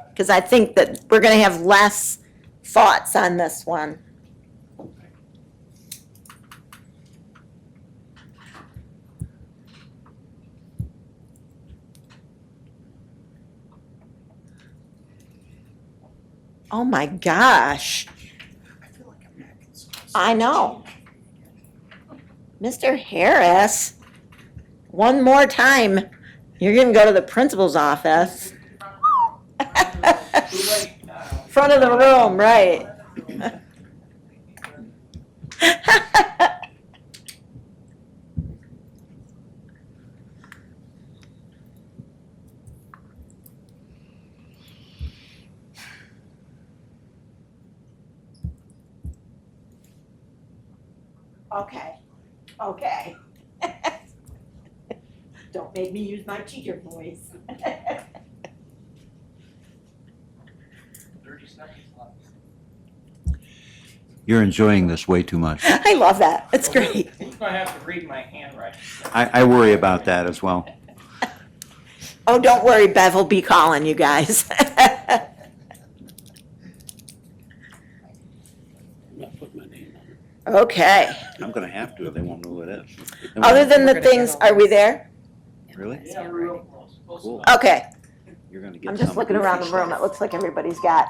Because I think that we're gonna have less thoughts on this one. Oh my gosh. I know. Mr. Harris, one more time, you're gonna go to the principal's office. Front of the room, right. Okay. Don't make me use my teacher voice. 30 seconds left. You're enjoying this way too much. I love that. It's great. Who's gonna have to read my handwriting? I worry about that as well. Oh, don't worry, Bev will be calling you guys. I'm not putting my name on it. Okay. I'm going to have to, or they won't know who it is. Other than the things, are we there? Really? Yeah, we're real close. Cool. Okay. You're going to get I'm just some looking around the goofy room. stuff. It looks like everybody's got.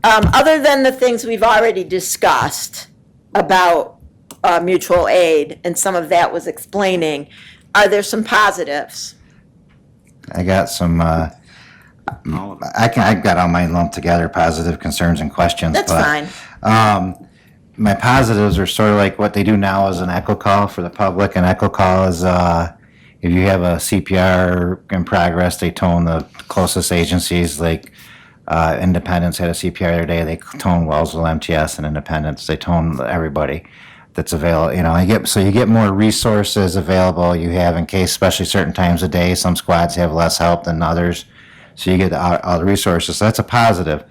Other than the things we've already discussed about mutual aid, and some of that was explaining, are there some positives? I got some, I've got all mine lumped together, positive concerns and questions. That's but, fine. My positives are sort of like what they do now as an echo call for the public. An echo call is if you have a CPR in progress, they tone the closest agencies, like Independence had a CPR the other day, they tone Wellsville, MTS, and Independence. They tone everybody that's available. You know, you get more resources available. You have in case, especially certain times of day, some squads have less help than others, so you get all the resources. So that's a positive.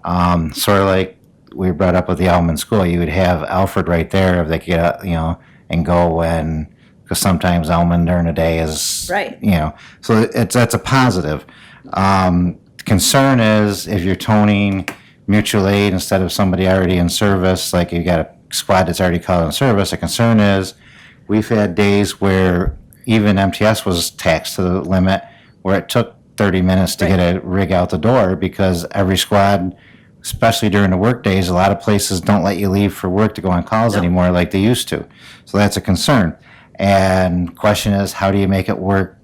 Sort of like we brought up with the Almond School, you would have Alfred right there if they could get out, and go when, because sometimes Almond during the day is, Right. So that's a positive. Concern is if you're toning mutual aid instead of somebody already in service, like you got a squad that's already called in service, the concern is we've had days where even MTS was taxed to the limit where it took 30 minutes to get a rig out the door because every squad, especially during the work days, a lot of places don't let you leave for work to go on calls anymore like they used to. So that's a concern. And question is, how do you make it work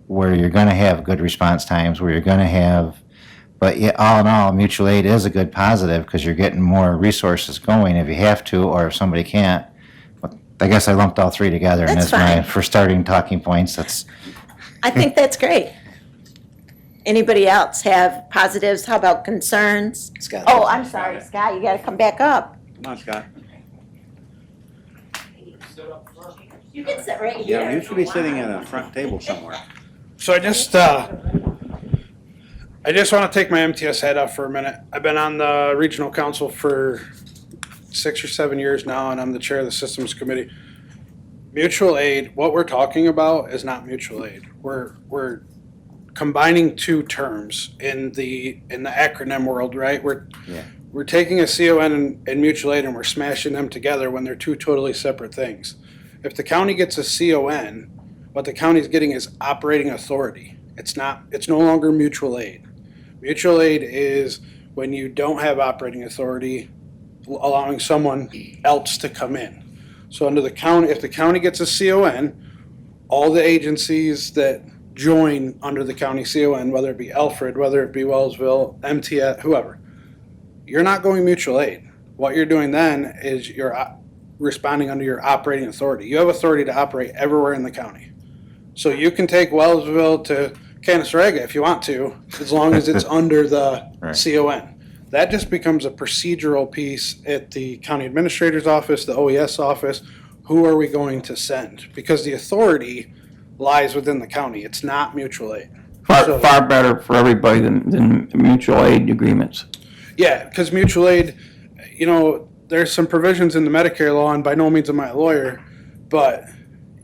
where you're going to have good response times, where you're going to have, but yeah, all in all, mutual aid is a good positive because you're getting more resources going if you have to or if somebody can't. I guess I lumped all three together, and That's that's my, fine. for starting talking points, I think that's great. Anybody else have positives? How about concerns? Scott. Oh, I'm sorry, Scott, you gotta come back up. Come on, Scott. You can sit right here. Yeah, you should be sitting at a front table somewhere. So I just want to take my MTS hat off for a minute. I've been on the regional council for 6 or 7 years now, and I'm the chair of the systems committee. Mutual aid, what we're talking about is not mutual aid. We're combining two terms in the acronym world, right? We're taking a CON and mutual aid and we're smashing them together when they're two totally separate things. If the county gets a CON, what the county's getting is operating authority. It's no longer mutual aid. Mutual aid is when you don't have operating authority, allowing someone else to come in. So under the county, if the county gets a CON, all the agencies that join under the county CON, whether it be Alfred, whether it be Wellsville, MTS, whoever, you're not going mutual aid. What you're doing then is you're responding under your operating authority. You have authority to operate everywhere in the county. So you can take Wellsville to Canaseraga if you want to, as long as it's under the CON. That just becomes a procedural piece at the county administrator's office, the OES office. Who are we going to send? Because the authority lies within the county. It's not mutual aid. So- Far better for everybody than mutual aid agreements. Yeah, because mutual aid, there's some provisions in the Medicare law, and by no means am I a lawyer, but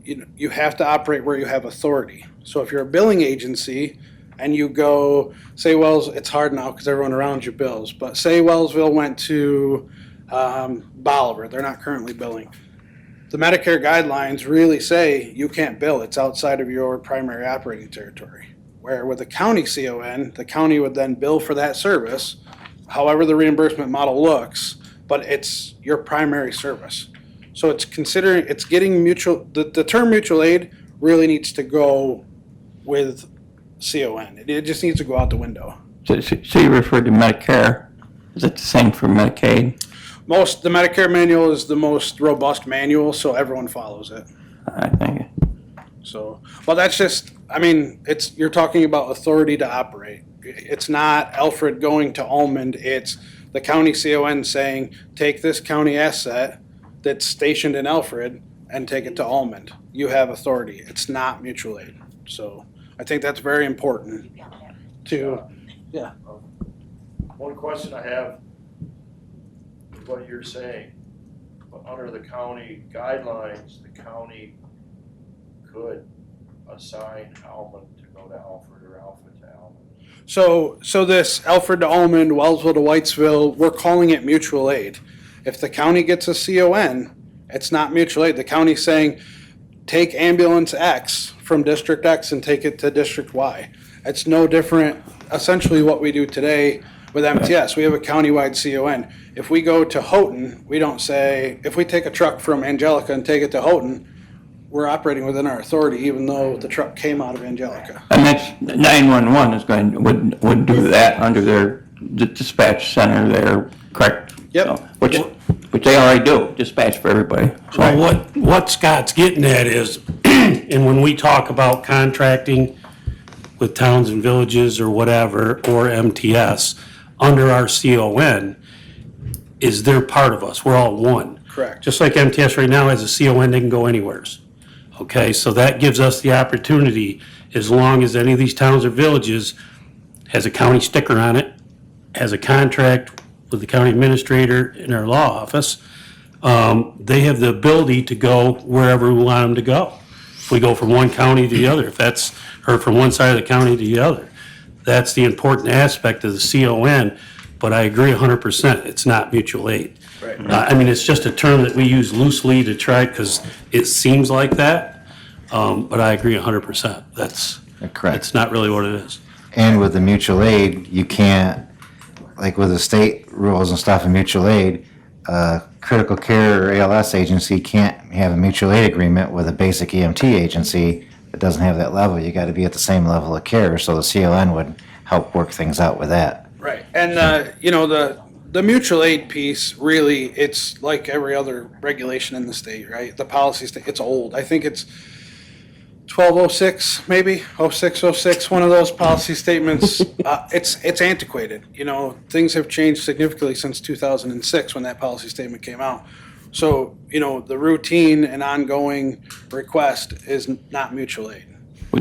you have to operate where you have authority. So if you're a billing agency and you go, say it's hard now because everyone around you bills, but say Wellsville went to Bolivar, they're not currently billing. The Medicare guidelines really say you can't bill, it's outside of your primary operating territory. Where with a county CON, the county would then bill for that service, however the reimbursement model looks, but it's your primary service. So it's getting the term mutual aid really needs to go with CON. It just needs to go out the window. So you referred to Medicare. Is it the same for Medicaid? The Medicare manual is the most robust manual, so everyone follows it. I think. So, well, that's just, you're talking about authority to operate. It's not Alfred going to Almond, it's the county CON saying, take this county asset that's stationed in Alfred and take it to Almond. You have authority. It's not mutual aid. So I think that's very important to, One question I have is what you're saying. But under the county guidelines, the county could assign Almond to go to Alfred or Alfred to Almond. So this Alfred to Almond, Wellsville to Whitesville, we're calling it mutual aid. If the county gets a CON, it's not mutual aid. The county's saying, take ambulance X from District X and take it to District Y. It's no different, essentially what we do today with MTS. We have a countywide CON. If we go to Houghton, we don't say, if we take a truck from Angelica and take it to Houghton, we're operating within our authority, even though the truck came out of Angelica. And that's 911 would do that under their dispatch center there, correct? Yep. So, which they already do, dispatch for everybody. So Well, what Scott's getting at is, and when we talk about contracting with towns and villages or whatever, or MTS, under our CON, is they're part of us, we're all one. Correct. Just like MTS right now has a CON, they can go anywheres. Okay, so that gives us the opportunity, as long as any of these towns or villages has a county sticker on it, has a contract with the county administrator in our law office, they have the ability to go wherever we want them to go. If we go from one county to the other, or from one side of the county to the other. That's the important aspect of the CON, but I agree 100%, it's not mutual aid. Right. I mean, it's just a term that we use loosely to try, because it seems like that, but I agree 100%. That's not really what it is. And with the mutual aid, you can't, like with the state rules and stuff in mutual aid, critical care or ALS agency can't have a mutual aid agreement with a basic EMT agency that doesn't have that level. You got to be at the same level of care, so the CON would help work things out with that. Right, and, you know, the mutual aid piece, really, it's like every other regulation in the state, right? The policy, it's old. I think it's 1206, maybe, 06, one of those policy statements. It's antiquated, you know, things have changed significantly since 2006 when that policy statement came out. So, you know, the routine and ongoing request is not mutual aid.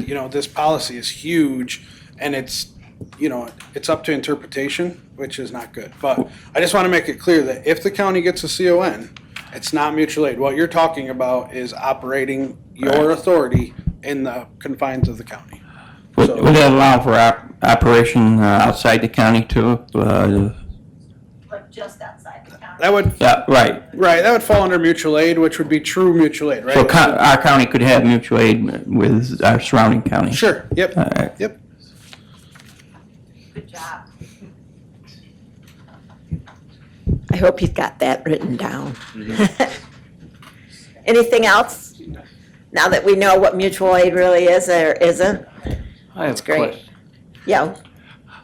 You know, this policy is huge, and it's, you know, it's up to interpretation, which is not good. But I just want to make it clear that if the county gets a CON, it's not mutual aid. What you're talking about is operating your authority in the confines of the county. Would that allow for operation outside the county too? Like just outside the county. That would, Yeah, right. right, that would fall under mutual aid, which would be true mutual aid, right? So our county could have mutual aid with our surrounding counties? Sure, yep, All right. yep. Good job. I hope you've got that written down. Anything else? Now that we know what mutual aid really is or isn't? I have That's a great. question. Yeah,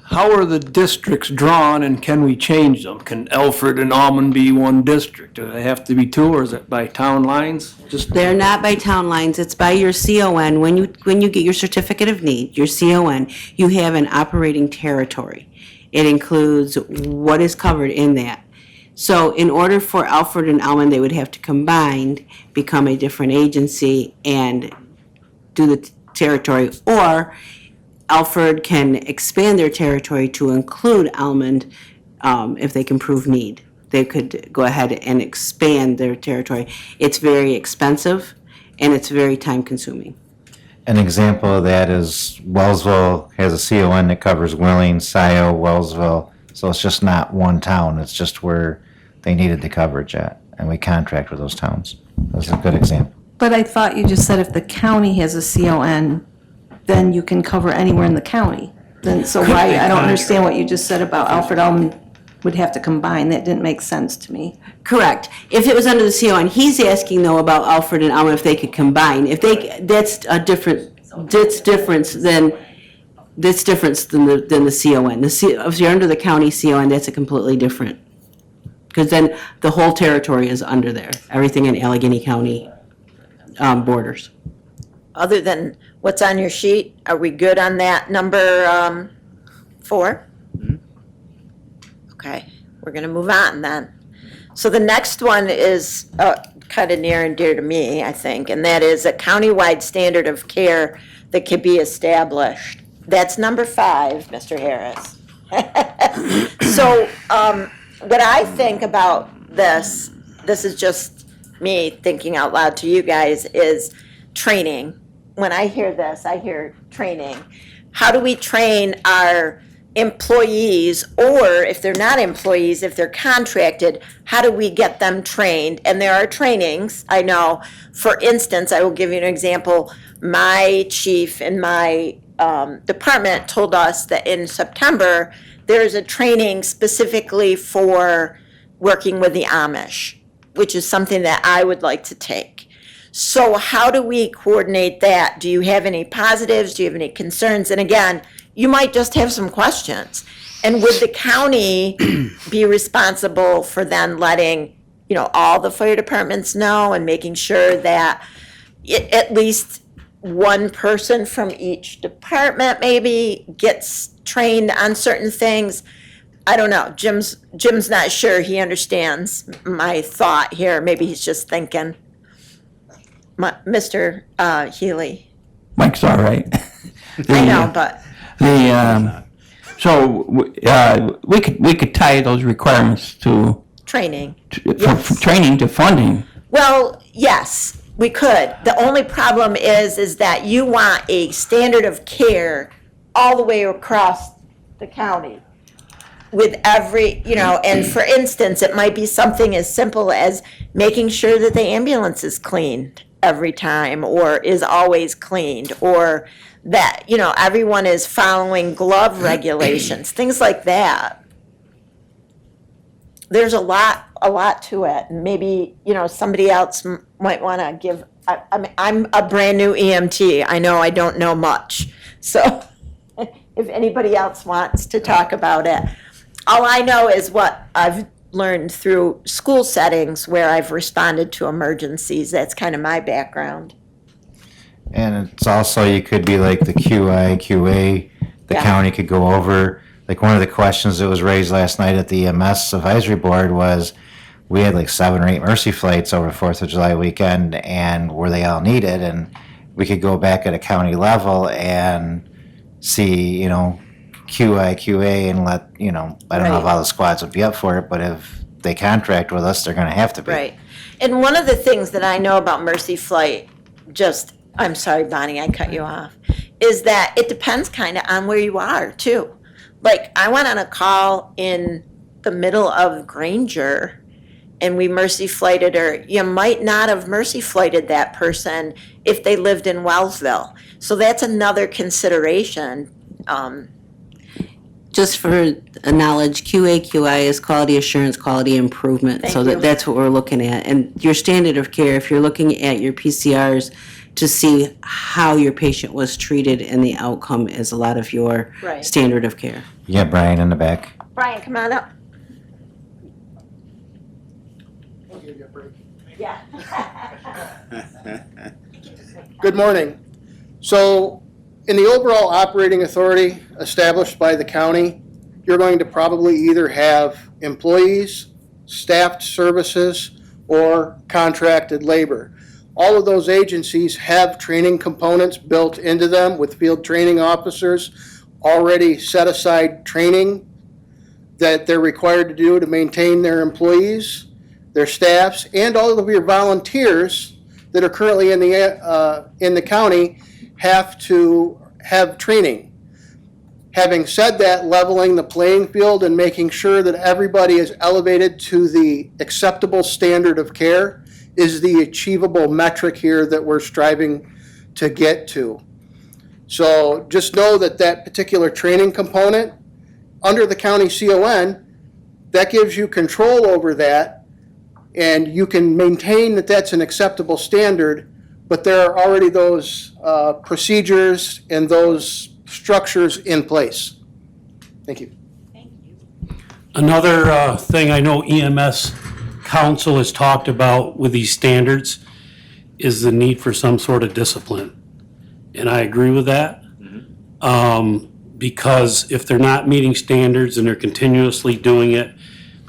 How are the districts drawn and can we change them? Can Alfred and Almond be one district? Do they have to be two, or is it by town lines? Just They're not by town lines, it's by your CON. When you get your certificate of need, your CON, you have an operating territory. It includes what is covered in that. So in order for Alfred and Almond, they would have to combine, become a different agency, and do the territory. Or Alfred can expand their territory to include Almond if they can prove need. They could go ahead and expand their territory. It's very expensive and it's very time consuming. An example of that is Wellsville has a CON that covers Wheeling, Scioto, Wellsville. So it's just not one town, it's just where they needed the coverage at. And we contract with those towns. That's a good example. But I thought you just said if the county has a CON, then you can cover anywhere in the county. Then, so why, I don't understand what you just said about Alfred Almond would have to combine. That didn't make sense to me. Correct. If it was under the CON, he's asking though about Alfred and Almond if they could combine. If they, that's difference than the CON. If you're under the county CON, that's a completely different, because then the whole territory is under there, everything in Allegheny County borders. other than what's on your sheet, are we good on that number 4? Okay, we're gonna move on then. So the next one is kind of near and dear to me, I think, and that is a countywide standard of care that could be established. That's number 5, Mr. Harris. So what I think about this is just me thinking out loud to you guys, is training. When I hear this, I hear training. How do we train our employees, or if they're not employees, if they're contracted, how do we get them trained? And there are trainings, I know. For instance, I will give you an example. My chief in my department told us that in September, there is a training specifically for working with the Amish, which is something that I would like to take. So how do we coordinate that? Do you have any positives? Do you have any concerns? And again, you might just have some questions. And would the county be responsible for then letting, all the fire departments know and making sure that at least one person from each department maybe gets trained on certain things? I don't know. Jim's not sure he understands my thought here. Maybe he's just thinking. Mr. Healy. Mike's all right. I know, but So, we could tie those requirements to, Training. for training to funding. Well, yes, we could. The only problem is that you want a standard of care all the way across the county with every, and for instance, it might be something as simple as making sure that the ambulance is cleaned every time or is always cleaned, or that, everyone is following glove regulations, things like that. There's a lot to it. And maybe, somebody else might want to give, I'm a brand new EMT. I know I don't know much. So if anybody else wants to talk about it. All I know is what I've learned through school settings where I've responded to emergencies. That's kind of my background. And it's also, you could be like the QI, QA, the Yeah. county could go over. Like one of the questions that was raised last night at the EMS advisory board was, we had like 7 or 8 Mercy flights over 4th of July weekend, and were they all needed? And we could go back at a county level and see, QI, QA, and let, I don't know if all the squads would be up for it, but if they contract with us, they're gonna have to be. Right. And one of the things that I know about Mercy Flight, I'm sorry, Bonnie, I cut you off, is that it depends kind of on where you are too. Like, I went on a call in the middle of Granger and we Mercy flighted her. You might not have Mercy flighted that person if they lived in Wellsville. So that's another consideration. Just for a knowledge, QA, QI is quality assurance, quality improvement. Thank So you. that's what we're looking at. And your standard of care, if you're looking at your PCRs to see how your patient was treated and the outcome is a lot of your Right. standard of care. Yeah, Brian in the back. Brian, come on up. Yeah. Good morning. So, in the overall operating authority established by the county, you're going to probably either have employees, staffed services, or contracted labor. All of those agencies have training components built into them with field training officers already set aside training that they're required to do to maintain their employees, their staffs, and all of your volunteers that are currently in the county have to have training. Having said that, leveling the playing field and making sure that everybody is elevated to the acceptable standard of care is the achievable metric here that we're striving to get to. So just know that that particular training component under the county CON, that gives you control over that, and you can maintain that that's an acceptable standard, but there are already those procedures and those structures in place. Thank you. Another thing I know EMS Council has talked about with these standards is the need for some sort of discipline. And I agree with that. Because if they're not meeting standards and they're continuously doing it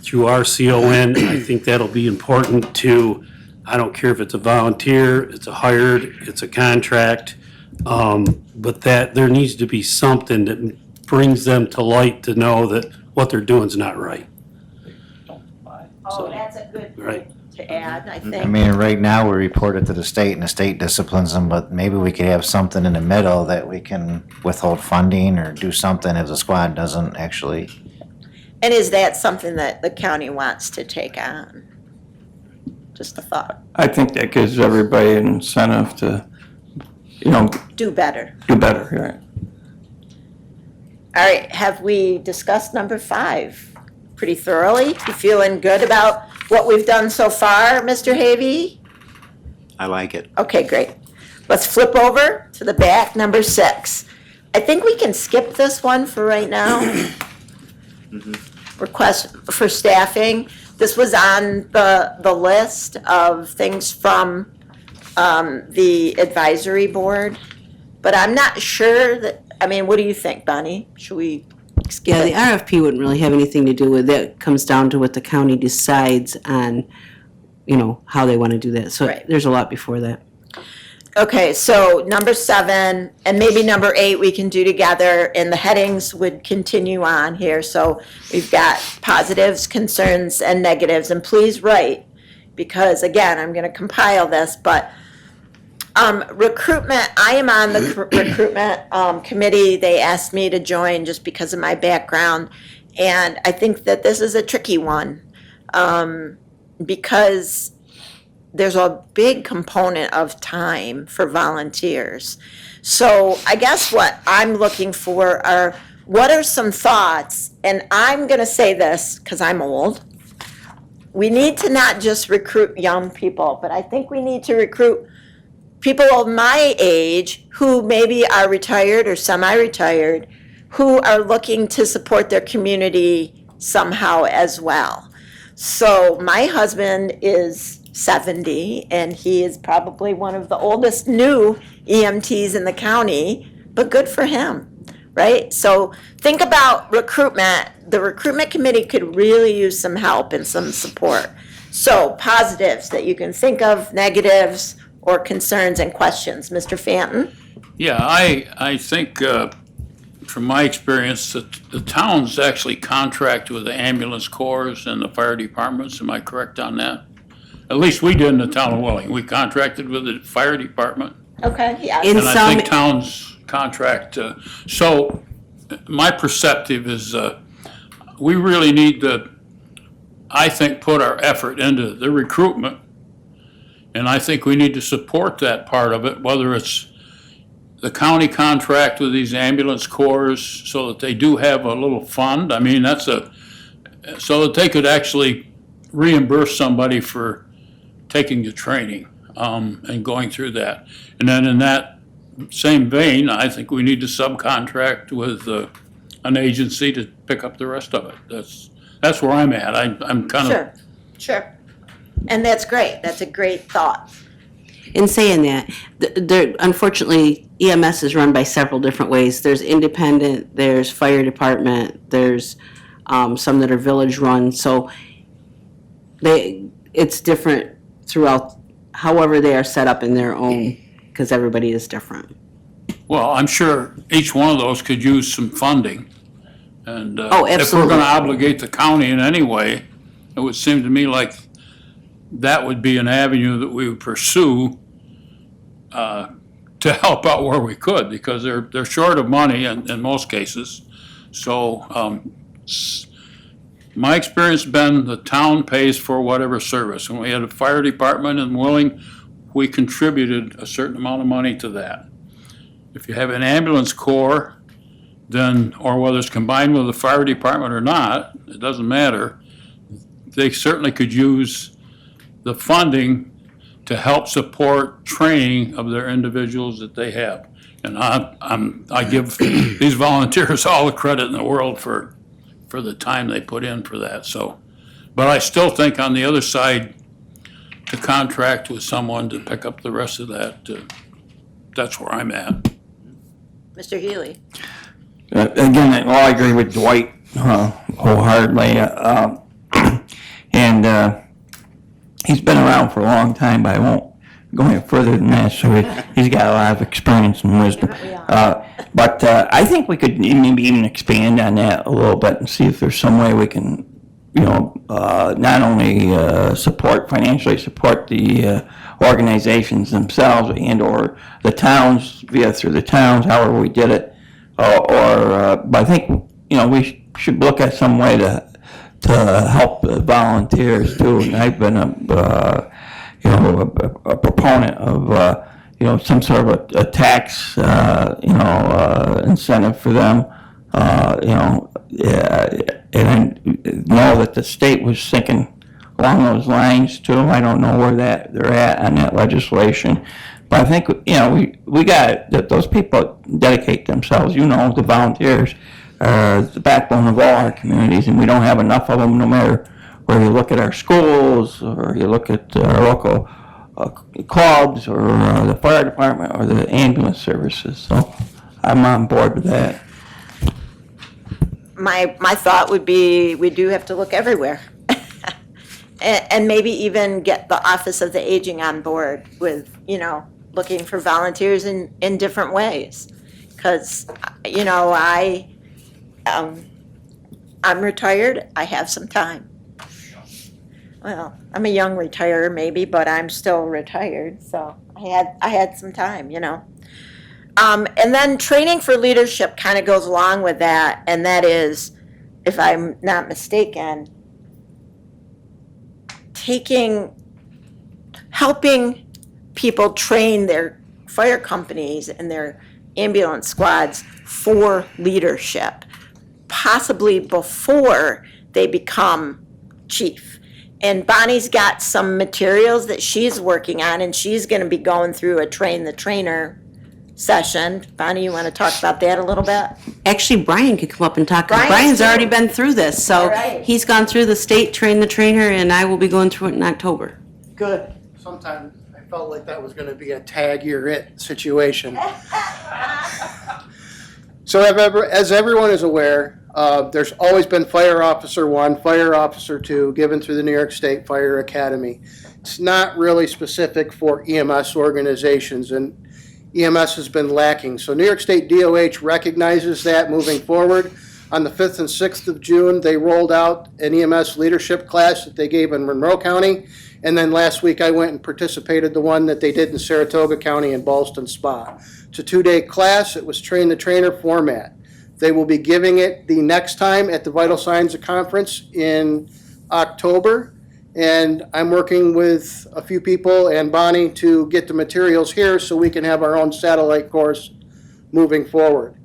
through our CON, I think that'll be important to, I don't care if it's a volunteer, it's a hired, it's a contract, but that there needs to be something that brings them to light to know that what they're doing is not right. Oh, that's a good Right. point to add, I think. I mean, right now we report it to the state and the state disciplines them, but maybe we could have something in the middle that we can withhold funding or do something if the squad doesn't actually. And is that something that the county wants to take on? Just a thought. I think that gives everybody an incentive to, Do better. do better, right? All right, have we discussed number 5 pretty thoroughly? You feeling good about what we've done so far, Mr. Havey? I like it. Okay, great. Let's flip over to the back, number 6. I think we can skip this one for right now. Request for staffing. This was on the list of things from the advisory board, but I'm not sure that, what do you think, Bonnie? Should we skip Yeah, the it? RFP wouldn't really have anything to do with it. It comes down to what the county decides on, how they want to do that. So Right. there's a lot before that. Okay, so number 7 and maybe number 8 we can do together, and the headings would continue on here. So we've got positives, concerns, and negatives, and please write, because again, I'm gonna compile this, but recruitment, I am on the recruitment committee. They asked me to join just because of my background, and I think that this is a tricky one, because there's a big component of time for volunteers. So I guess what I'm looking for are, what are some thoughts? And I'm gonna say this, because I'm old. We need to not just recruit young people, but I think we need to recruit people of my age who maybe are retired or semi-retired, who are looking to support their community somehow as well. So my husband is 70, and he is probably one of the oldest new EMTs in the county, but good for him, right? So think about recruitment. The recruitment committee could really use some help and some support. So positives that you can think of, negatives, or concerns and questions. Mr. Fanton? Yeah, I think, from my experience, that the towns actually contract with the ambulance corps and the fire departments. Am I correct on that? At least we did in the town of Welling. We contracted with the fire department. Okay, yeah. In And I some, think towns contract, so my perceptive is, we really need to, I think, put our effort into the recruitment. And I think we need to support that part of it, whether it's the county contract with these ambulance corps so that they do have a little fund. I mean, so that they could actually reimburse somebody for taking the training, and going through that. And then in that same vein, I think we need to subcontract with an agency to pick up the rest of it. That's where I'm at. I'm kind of. Sure. And that's great. That's a great thought. in saying that, there, unfortunately, EMS is run by several different ways. There's independent, there's fire department, there's some that are village run. So it's different throughout, however they are set up in their own, because everybody is different. Well, I'm sure each one of those could use some funding. And Oh, if we're absolutely. going to obligate the county in any way, it would seem to me like that would be an avenue that we would pursue to help out where we could, because they're short of money in most cases. So my experience has been the town pays for whatever service. When we had a fire department in Willing, we contributed a certain amount of money to that. If you have an ambulance corps, then, or whether it's combined with the fire department or not, it doesn't matter. They certainly could use the funding to help support training of their individuals that they have. And I give these volunteers all the credit in the world for the time they put in for that. So, but I still think on the other side, to contract with someone to pick up the rest of that, that's where I'm at. Mr. Healy? Again, well, I agree with Dwight wholeheartedly. And he's been around for a long time, but I won't go any further than that. So he's got a lot of experience and wisdom. But I think we could maybe even expand on that a little bit and see if there's some way we can, not only financially support the organizations themselves and/or the towns through the towns, however we did it. But I think, we should look at some way to help the volunteers too. And I've been a proponent of, some sort of a tax, incentive for them. And I know that the state was thinking along those lines too. I don't know where they're at on that legislation. But I think, we got that those people dedicate themselves, the volunteers are the backbone of all our communities, and we don't have enough of them, no matter where you look at our schools or you look at our local clubs or the fire department or the ambulance services. So I'm on board with that. My thought would be, we do have to look everywhere. And maybe even get the Office of the Aging on board with, looking for volunteers in different ways. Because, you know, I'm retired, I have some time. Well, I'm a young retired maybe, but I'm still retired, so I had some time, you know. And then training for leadership kind of goes along with that, and that is, if I'm not mistaken, helping people train their fire companies and their ambulance squads for leadership, possibly before they become chief. And Bonnie's got some materials that she's working on, and she's going to be going through a train the trainer session. Bonnie, you want to talk about that a little bit? Actually, Brian could come up and talk. 'Cause Brian's Brian's here. already been through this, so All right. he's gone through the state train the trainer, and I will be going through it in October. Good. Sometimes I felt like that was gonna be a tag, you're it situation. So as everyone is aware, there's always been Fire Officer 1, Fire Officer 2, given through the New York State Fire Academy. It's not really specific for EMS organizations, and EMS has been lacking. So New York State DOH recognizes that moving forward. On the 5th and 6th of June, they rolled out an EMS leadership class that they gave in Monroe County. And then last week, I went and participated the one that they did in Saratoga County in Ballston Spa. It's a 2-day class. It was train the trainer format. They will be giving it the next time at the Vital Signs Conference in October. And I'm working with a few people and Bonnie to get the materials here so we can have our own satellite course moving forward.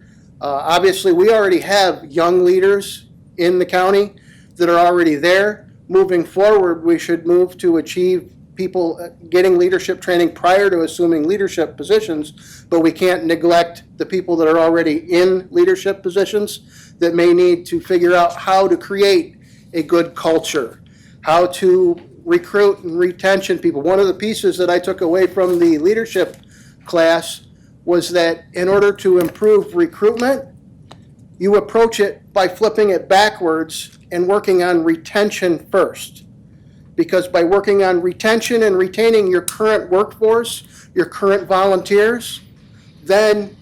Obviously, we already have young leaders in the county that are already there. Moving forward, we should move to achieve people getting leadership training prior to assuming leadership positions, but we can't neglect the people that are already in leadership positions that may need to figure out how to create a good culture, how to recruit and retention people. One of the pieces that I took away from the leadership class was that in order to improve recruitment, you approach it by flipping it backwards and working on retention first. Because by working on retention and retaining your current workforce, your current volunteers, then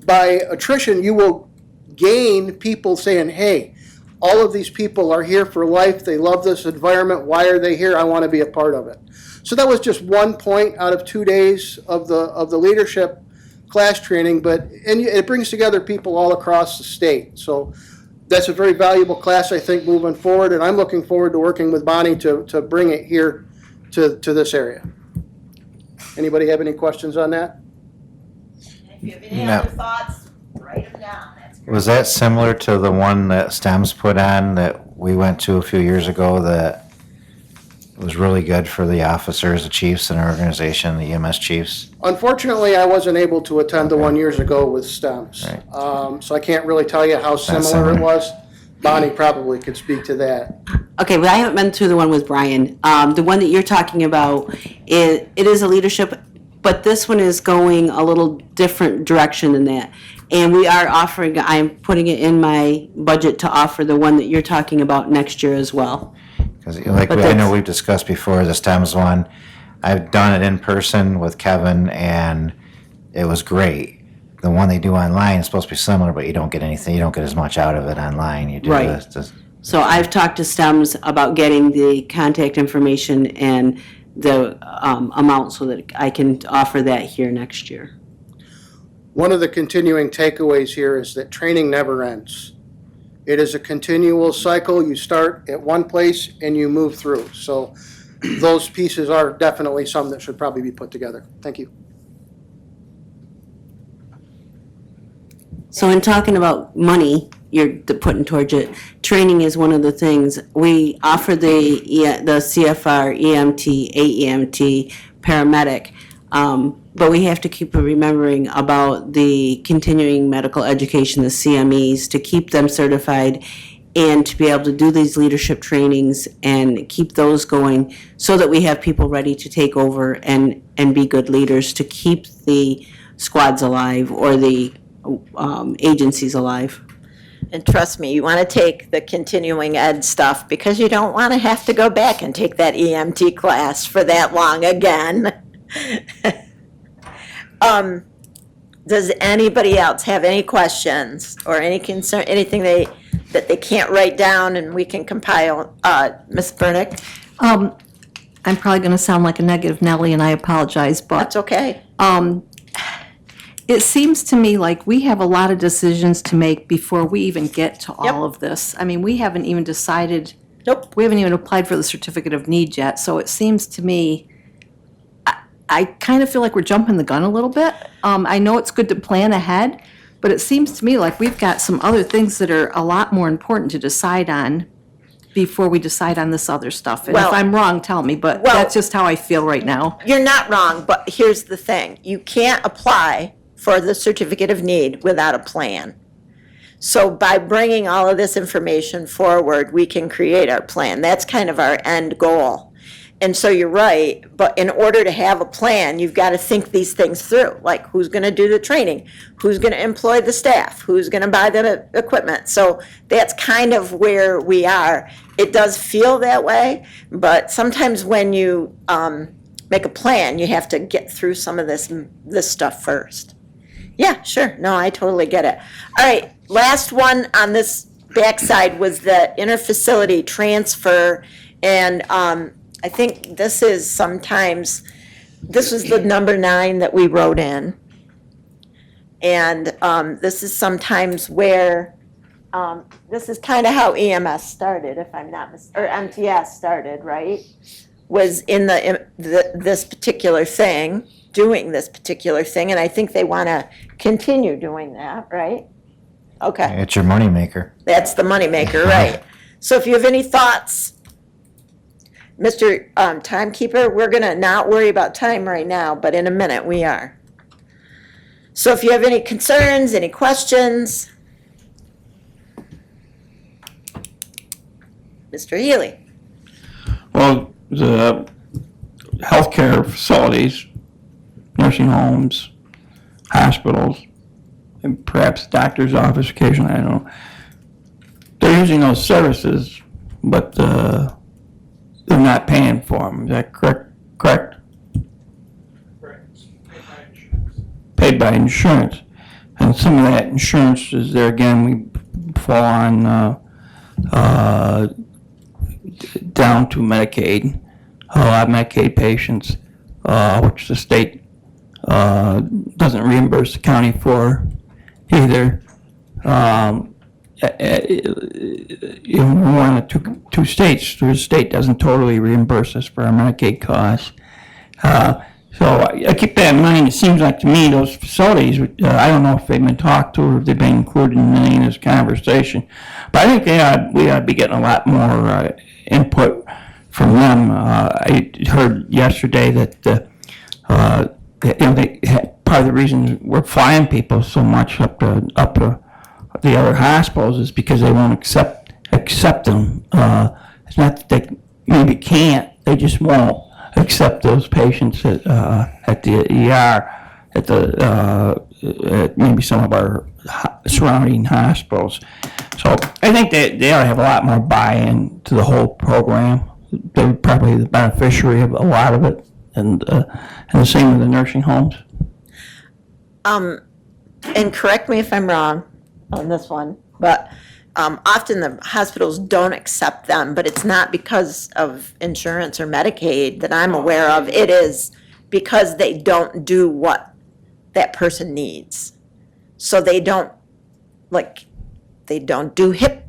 by attrition, you will gain people saying, hey, all of these people are here for life. They love this environment. Why are they here? I want to be a part of it. So that was just one point out of 2 days of the leadership class training, and it brings together people all across the state. So that's a very valuable class, I think, moving forward, and I'm looking forward to working with Bonnie to bring it here to this area. Anybody have any questions on that? If you have any No. other thoughts, write them down. That's great. Was that similar to the one that STEM's put on that we went to a few years ago that was really good for the officers, the chiefs in our organization, the EMS chiefs? Unfortunately, I wasn't able to attend the one years ago with STEMS. Right. So I can't really tell you how similar it was. Bonnie probably could speak to that. Okay, but I haven't been through the one with Brian. The one that you're talking about, it is a leadership, but this one is going a little different direction than that. And we are offering, I'm putting it in my budget to offer the one that you're talking about next year as well. Because I know that's- we've discussed before, the STEMS one. I've done it in person with Kevin, and it was great. The one they do online is supposed to be similar, but you don't get anything, you don't get as much out of it online. You do Right. this. So I've talked to STEMS about getting the contact information and the amount so that I can offer that here next year. One of the continuing takeaways here is that training never ends. It is a continual cycle. You start at one place and you move through. So those pieces are definitely some that should probably be put together. Thank you. So in talking about money, you're putting towards it, training is one of the things. We offer the CFR, EMT, AEMT, paramedic, but we have to keep remembering about the continuing medical education, the CMEs, to keep them certified and to be able to do these leadership trainings and keep those going so that we have people ready to take over and be good leaders to keep the squads alive or the agencies alive. And trust me, you want to take the continuing ed stuff because you don't want to have to go back and take that EMT class for that long again. Does anybody else have any questions or any concern, anything that they can't write down and we can compile? Ms. Burnick? I'm probably going to sound like a negative Nelly, and I apologize, but That's okay. it seems to me like we have a lot of decisions to make before we even get to Yep. all of this. I mean, we haven't even decided. Nope. We haven't even applied for the certificate of need yet, so it seems to me, I kind of feel like we're jumping the gun a little bit. I know it's good to plan ahead, but it seems to me like we've got some other things that are a lot more important to decide on before we decide on this other stuff. And if Well- I'm wrong, tell me, but Well- that's just how I feel right now. You're not wrong, but here's the thing. You can't apply for the certificate of need without a plan. So by bringing all of this information forward, we can create our plan. That's kind of our end goal. And so you're right, but in order to have a plan, you've got to think these things through, like who's going to do the training, who's going to employ the staff, who's going to buy the equipment. So that's kind of where we are. It does feel that way, but sometimes when you make a plan, you have to get through some of this stuff first. Yeah, sure. No, I totally get it. All right, last one on this backside was the interfacility transfer, and I think this was the number 9 that we wrote in. And this is sometimes where, this is kind of how EMS started, if I'm not or MTS started, right? Was in this particular thing, doing this particular thing, and I think they want to continue doing that, right? Okay. It's your moneymaker. That's the moneymaker, right? So if you have any thoughts, Mr. Timekeeper, we're gonna not worry about time right now, but in a minute we are. So if you have any concerns, any questions? Mr. Healy? Well, the healthcare facilities, nursing homes, hospitals, and perhaps doctor's office occasionally, I don't know. They're using those services, but they're not paying for them. Is that correct? Paid by insurance. And some of that insurance is there again, we fall on down to Medicaid. A lot of Medicaid patients, which the state doesn't reimburse the county for either. We're one of two states. The state doesn't totally reimburse us for our Medicaid costs. So I keep that in mind. It seems like to me those facilities, I don't know if they've been talked to or if they've been included in any of this conversation, but I think we ought to be getting a lot more input from them. I heard yesterday that part of the reason we're flying people so much up to the other hospitals is because they won't accept them. It's not that they maybe can't, they just won't accept those patients at the ER, at maybe some of our surrounding hospitals. So I think they ought to have a lot more buy-in to the whole program. They're probably the beneficiary of a lot of it, and the same with the nursing homes. And correct me if I'm wrong on this one, but often the hospitals don't accept them, but it's not because of insurance or Medicaid that I'm aware of. It is because they don't do what that person needs. So they don't do hip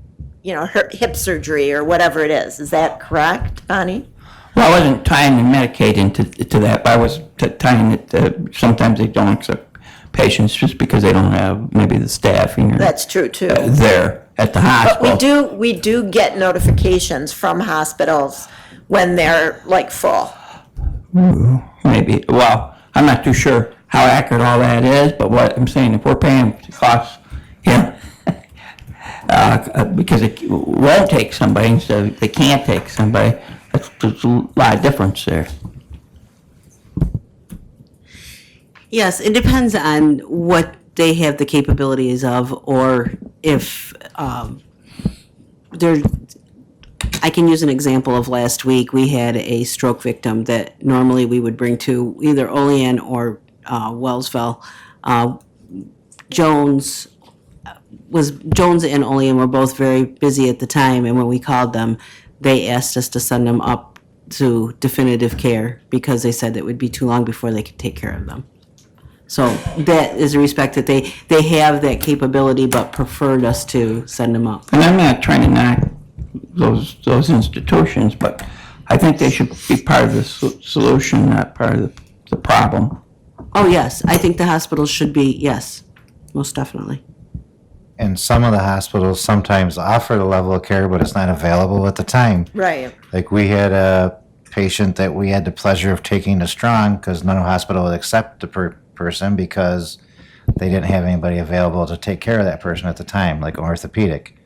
surgery or whatever it is. Is that correct, Bonnie? Well, I wasn't tying the Medicaid into that, but I was tying it, sometimes they don't accept patients just because they don't have maybe the staffing or That's true too. there at the hospital. But we do get notifications from hospitals when they're like full. Maybe, well, I'm not too sure how accurate all that is, but what I'm saying, if we're paying the costs, because it won't take somebody instead of they can't take somebody, there's a lot of difference there. Yes, it depends on what they have the capabilities of, or if I can use an example of last week. We had a stroke victim that normally we would bring to either Olean or Wellsville. Jones and Olean were both very busy at the time, and when we called them, they asked us to send them up to definitive care because they said it would be too long before they could take care of them. So that is a respect that they have that capability, but preferred us to send them up. And I'm not trying to knock those institutions, but I think they should be part of the solution, not part of the problem. Oh, yes, I think the hospitals should be, yes, most definitely. And some of the hospitals sometimes offer the level of care, but it's not available at the time. Right. Like we had a patient that we had the pleasure of taking to Strong because no hospital would accept the person because they didn't have anybody available to take care of that person at the time, like orthopedic.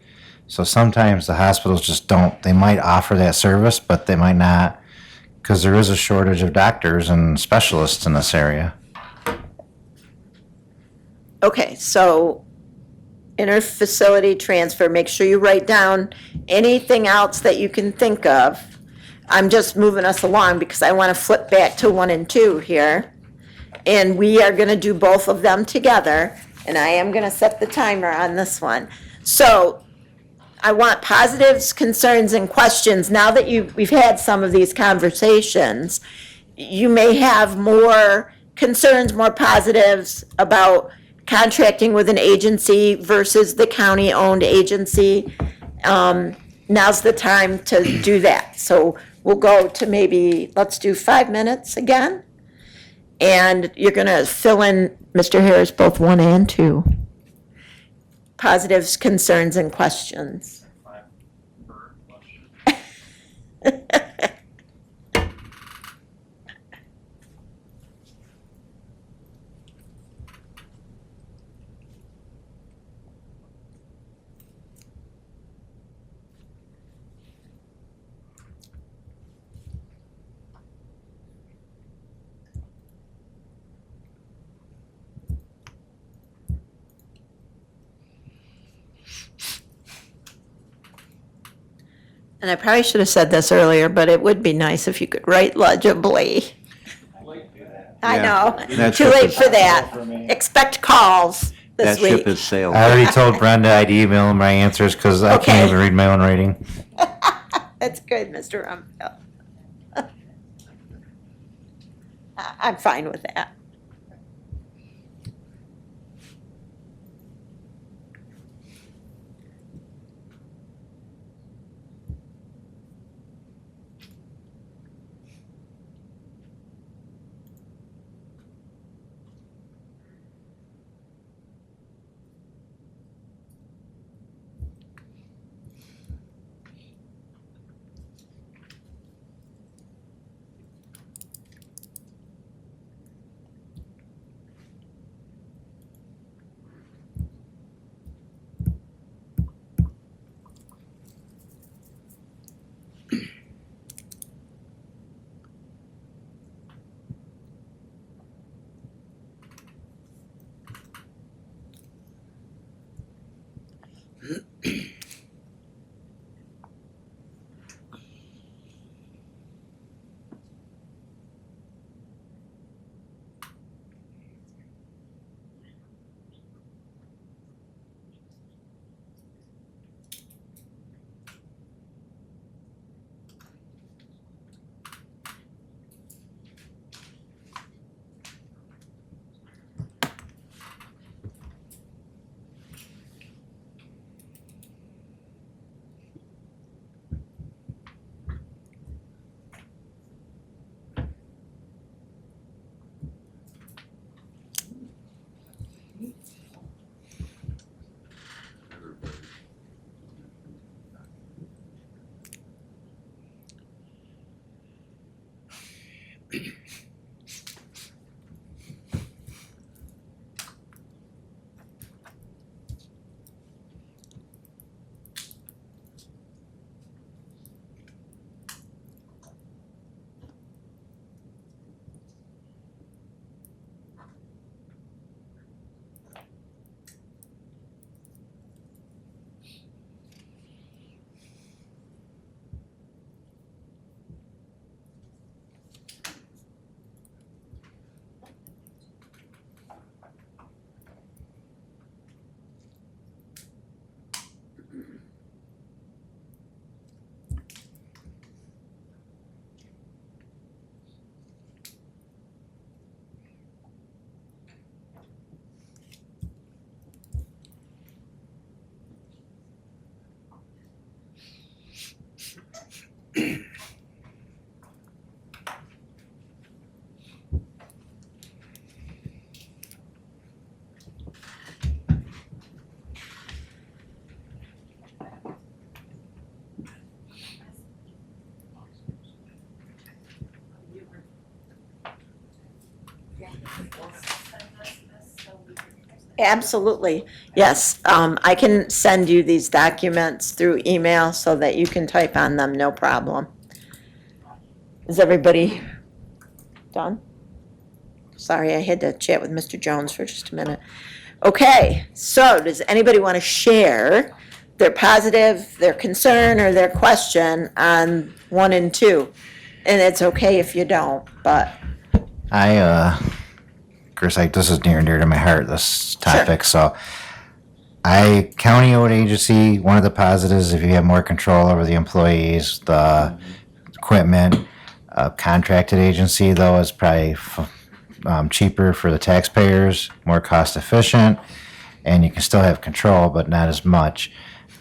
So sometimes the hospitals just don't, they might offer that service, but they might not, because there is a shortage of doctors and specialists in this area. Okay, so interfacility transfer, make sure you write down anything else that you can think of. I'm just moving us along because I want to flip back to 1 and 2 here. And we are going to do both of them together, and I am going to set the timer on this one. So I want positives, concerns, and questions. Now that we've had some of these conversations, you may have more concerns, more positives about contracting with an agency versus the county-owned agency. Now's the time to do that. So we'll go to maybe, let's do 5 minutes again. And you're going to fill in, Mr. Harris, both 1 and 2. Positives, concerns, and questions. And I probably should have said this earlier, but it would be nice if you could write legibly. I Yeah, know, that too ship late is- for that. Expect calls this That ship week. has sailed. I already told Brenda I'd email my answers because I Okay. can't even read my own writing. That's good, Mr. Rumpel. I'm fine with that. Absolutely, yes. I can send you these documents through email so that you can type on them, no problem. Is everybody done? Sorry, I had to chat with Mr. Jones for just a minute. Okay, so does anybody want to share their positive, their concern, or their question on 1 and 2? And it's okay if you don't, but Of course, this is near and dear to my heart, this topic, so. County-owned agency, one of the positives, if you have more control over the employees, the equipment, contracted agency, though, is probably cheaper for the taxpayers, more cost-efficient, and you can still have control, but not as much.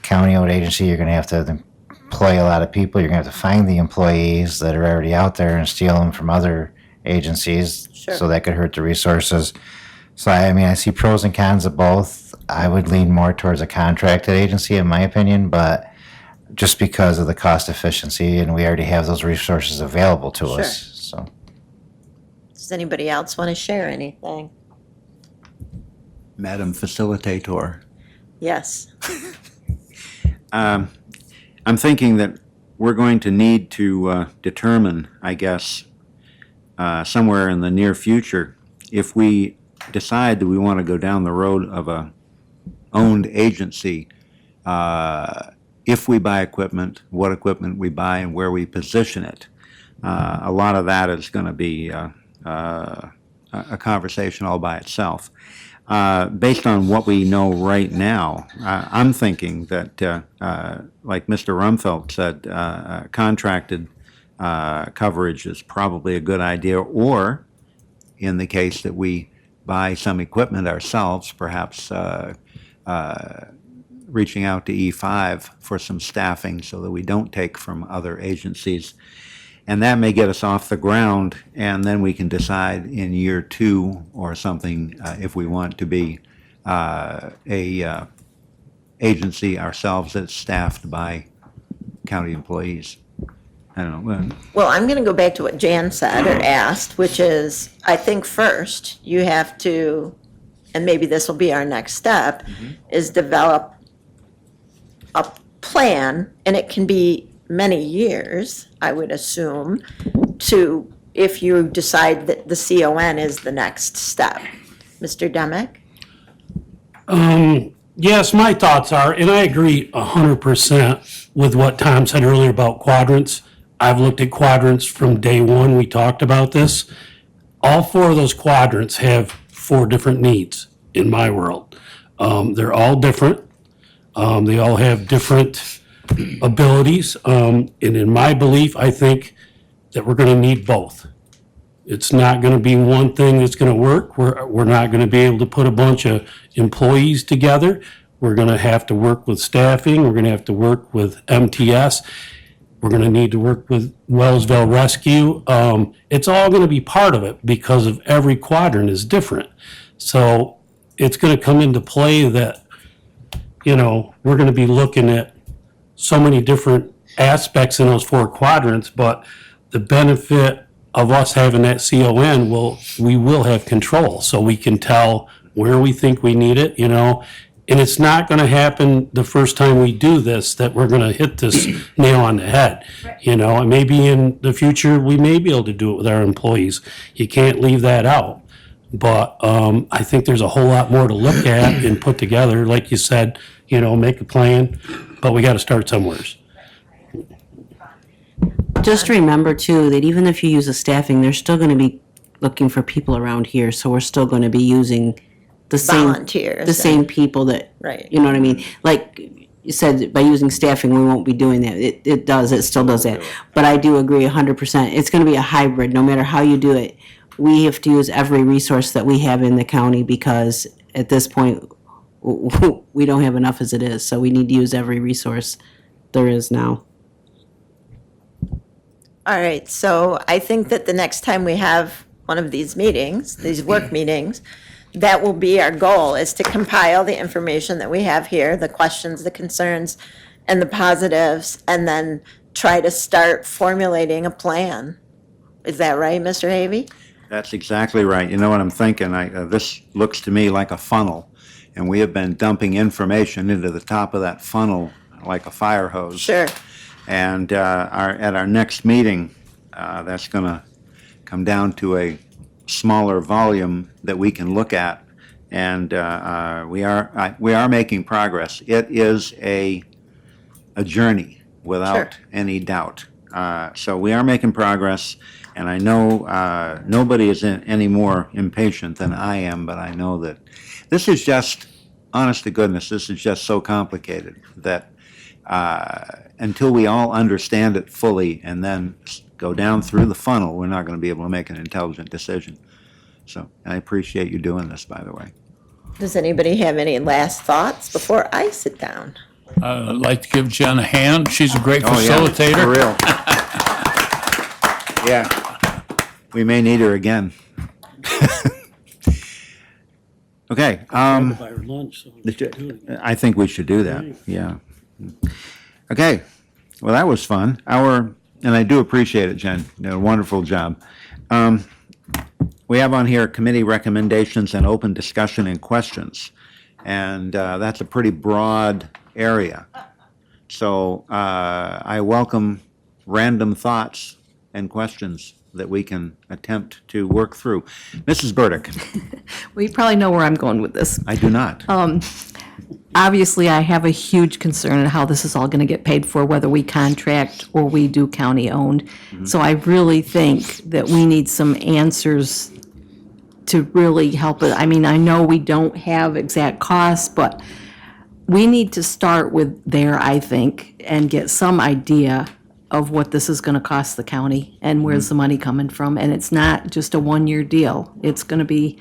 County-owned agency, you're gonna have to employ a lot of people, you're gonna have to find the employees that are already out there and steal them from other agencies. Sure. So that could hurt the resources. So I mean, I see pros and cons of both. I would lean more towards a contracted agency in my opinion, but just because of the cost efficiency and we already have those resources available to us, so. does anybody else want to share anything? Madam Facilitator. Yes. I'm thinking that we're going to need to determine, I guess, somewhere in the near future, if we decide that we want to go down the road of a owned agency, if we buy equipment, what equipment we buy and where we position it. A lot of that is going to be a conversation all by itself. Based on what we know right now, I'm thinking that, like Mr. Rumfeld said, contracted coverage is probably a good idea, or in the case that we buy some equipment ourselves, perhaps reaching out to E5 for some staffing so that we don't take from other agencies. And that may get us off the ground, and then we can decide in year 2 or something if we want to be a agency ourselves that's staffed by county employees. I don't know. Well, I'm going to go back to what Jan said or asked, which is, I think first you have to, and maybe this will be our next step, is develop a plan, and it can be many years, I would assume, to, if you decide that the CON is the next step. Mr. Demick? Yes, my thoughts are, and I agree 100% with what Tom said earlier about quadrants. I've looked at quadrants from day one we talked about this. All 4 of those quadrants have 4 different needs in my world. They're all different. They all have different abilities. And in my belief, I think that we're going to need both. It's not going to be one thing that's going to work. We're not going to be able to put a bunch of employees together. We're going to have to work with staffing. We're going to have to work with MTS. We're going to need to work with Wellsville Rescue. It's all going to be part of it because of every quadrant is different. So it's going to come into play that, you know, we're going to be looking at so many different aspects in those 4 quadrants, but the benefit of us having that CON we will have control, so we can tell where we think we need it, you know. And it's not going to happen the first time we do this, that we're going to hit this nail on the head, you know. And maybe in the future, we may be able to do it with our employees. You can't leave that out. But I think there's a whole lot more to look at and put together. Like you said, you know, make a plan, but we got to start somewhere. Just remember too, that even if you use a staffing, they're still going to be looking for people around here, so we're still going to be using the same Volunteers the same and- people that, Right. you know what I mean? Like you said, by using staffing, we won't be doing that. It still does that. But I do agree 100%. It's going to be a hybrid, no matter how you do it. We have to use every resource that we have in the county, because at this point, we don't have enough as it is, so we need to use every resource there is now. All right, so I think that the next time we have one of these meetings, these work meetings, that will be our goal, is to compile the information that we have here, the questions, the concerns, and the positives, and then try to start formulating a plan. Is that right, Mr. Havey? That's exactly right. You know what I'm thinking? This looks to me like a funnel. and we have been dumping information into the top of that funnel like a fire hose. Sure. And at our next meeting, that's going to come down to a smaller volume that we can look at. And we are making progress. It is a journey without any doubt. So we are making progress, and I know nobody is any more impatient than I am, but I know that this is just, honest to goodness, this is just so complicated that until we all understand it fully and then go down through the funnel, we're not going to be able to make an intelligent decision. So I appreciate you doing this, by the way. Does anybody have any last thoughts before I sit down? I'd like to give Jen a hand. She's a great Oh, yeah, facilitator. for real. Yeah. We may need her again. Okay. Buy her lunch, so I think we should do that, yeah. Okay, well, that was fun. And I do appreciate it, Jen, you did a wonderful job. We have on here committee recommendations and open discussion and questions, and that's a pretty broad area. So I welcome random thoughts and questions that we can attempt to work through. Mrs. Burdick? Well, you probably know where I'm going with this. I do not. Obviously, I have a huge concern in how this is all going to get paid for, whether we contract or we do county-owned. So I really think that we need some answers to really help it. I mean, I know we don't have exact costs, but we need to start with there, I think, and get some idea of what this is going to cost the county and where's the money coming from. And it's not just a one-year deal. It's going to be,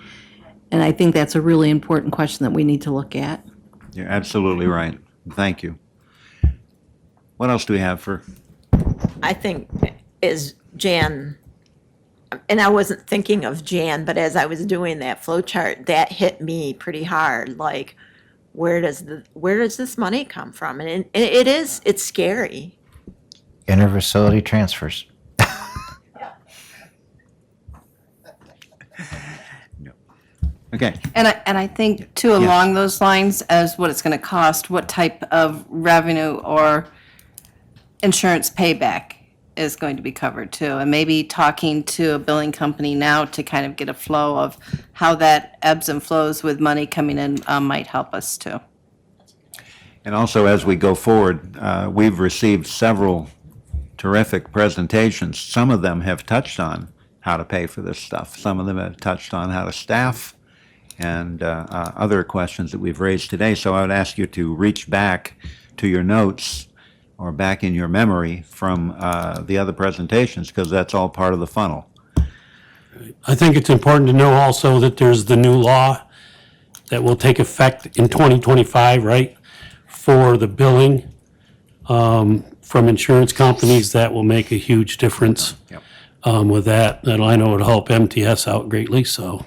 and I think that's a really important question that we need to look at. You're absolutely right. Thank you. What else do we have for? I think is Jan, and I wasn't thinking of Jan, but as I was doing that flow chart, that hit me pretty hard. Like, where does this money come from? And it's scary. Interfacility transfers. Okay. And I think too, along those lines, as what it's gonna cost, what type of revenue or insurance payback is going to be covered too. And maybe talking to a billing company now to kind of get a flow of how that ebbs and flows with money coming in might help us too. And also, as we go forward, we've received several terrific presentations. Some of them have touched on how to pay for this stuff. Some of them have touched on how to staff and other questions that we've raised today. So I would ask you to reach back to your notes or back in your memory from the other presentations, because that's all part of the funnel. I think it's important to know also that there's the new law that will take effect in 2025, right? For the billing from insurance companies, that will make a huge difference with that. And I know it'll help MTS out greatly, so.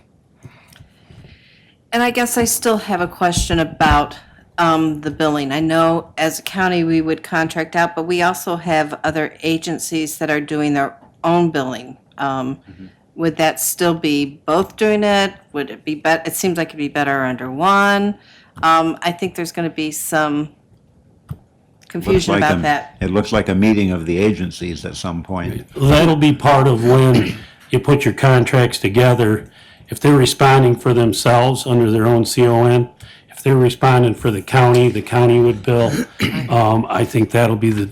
And I guess I still have a question about the billing. I know as a county, we would contract out, but we also have other agencies that are doing their own billing. Would that still be both doing it? Would it be better? It seems like it'd be better under one. I think there's going to be some confusion Looks like about that. It looks like a meeting of the agencies at some point. That'll be part of when you put your contracts together. If they're responding for themselves under their own CON, if they're responding for the county would bill. I think that'll be the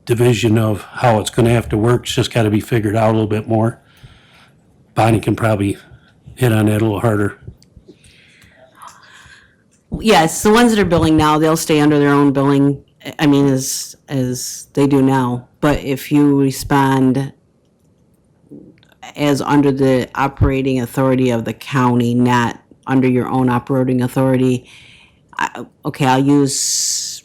division of how it's gonna have to work. It's just gotta be figured out a little bit more. Bonnie can probably hit on that a little harder. Yes, the ones that are billing now, they'll stay under their own billing, I mean, as they do now. But if you respond as under the operating authority of the county, not under your own operating authority, I'll use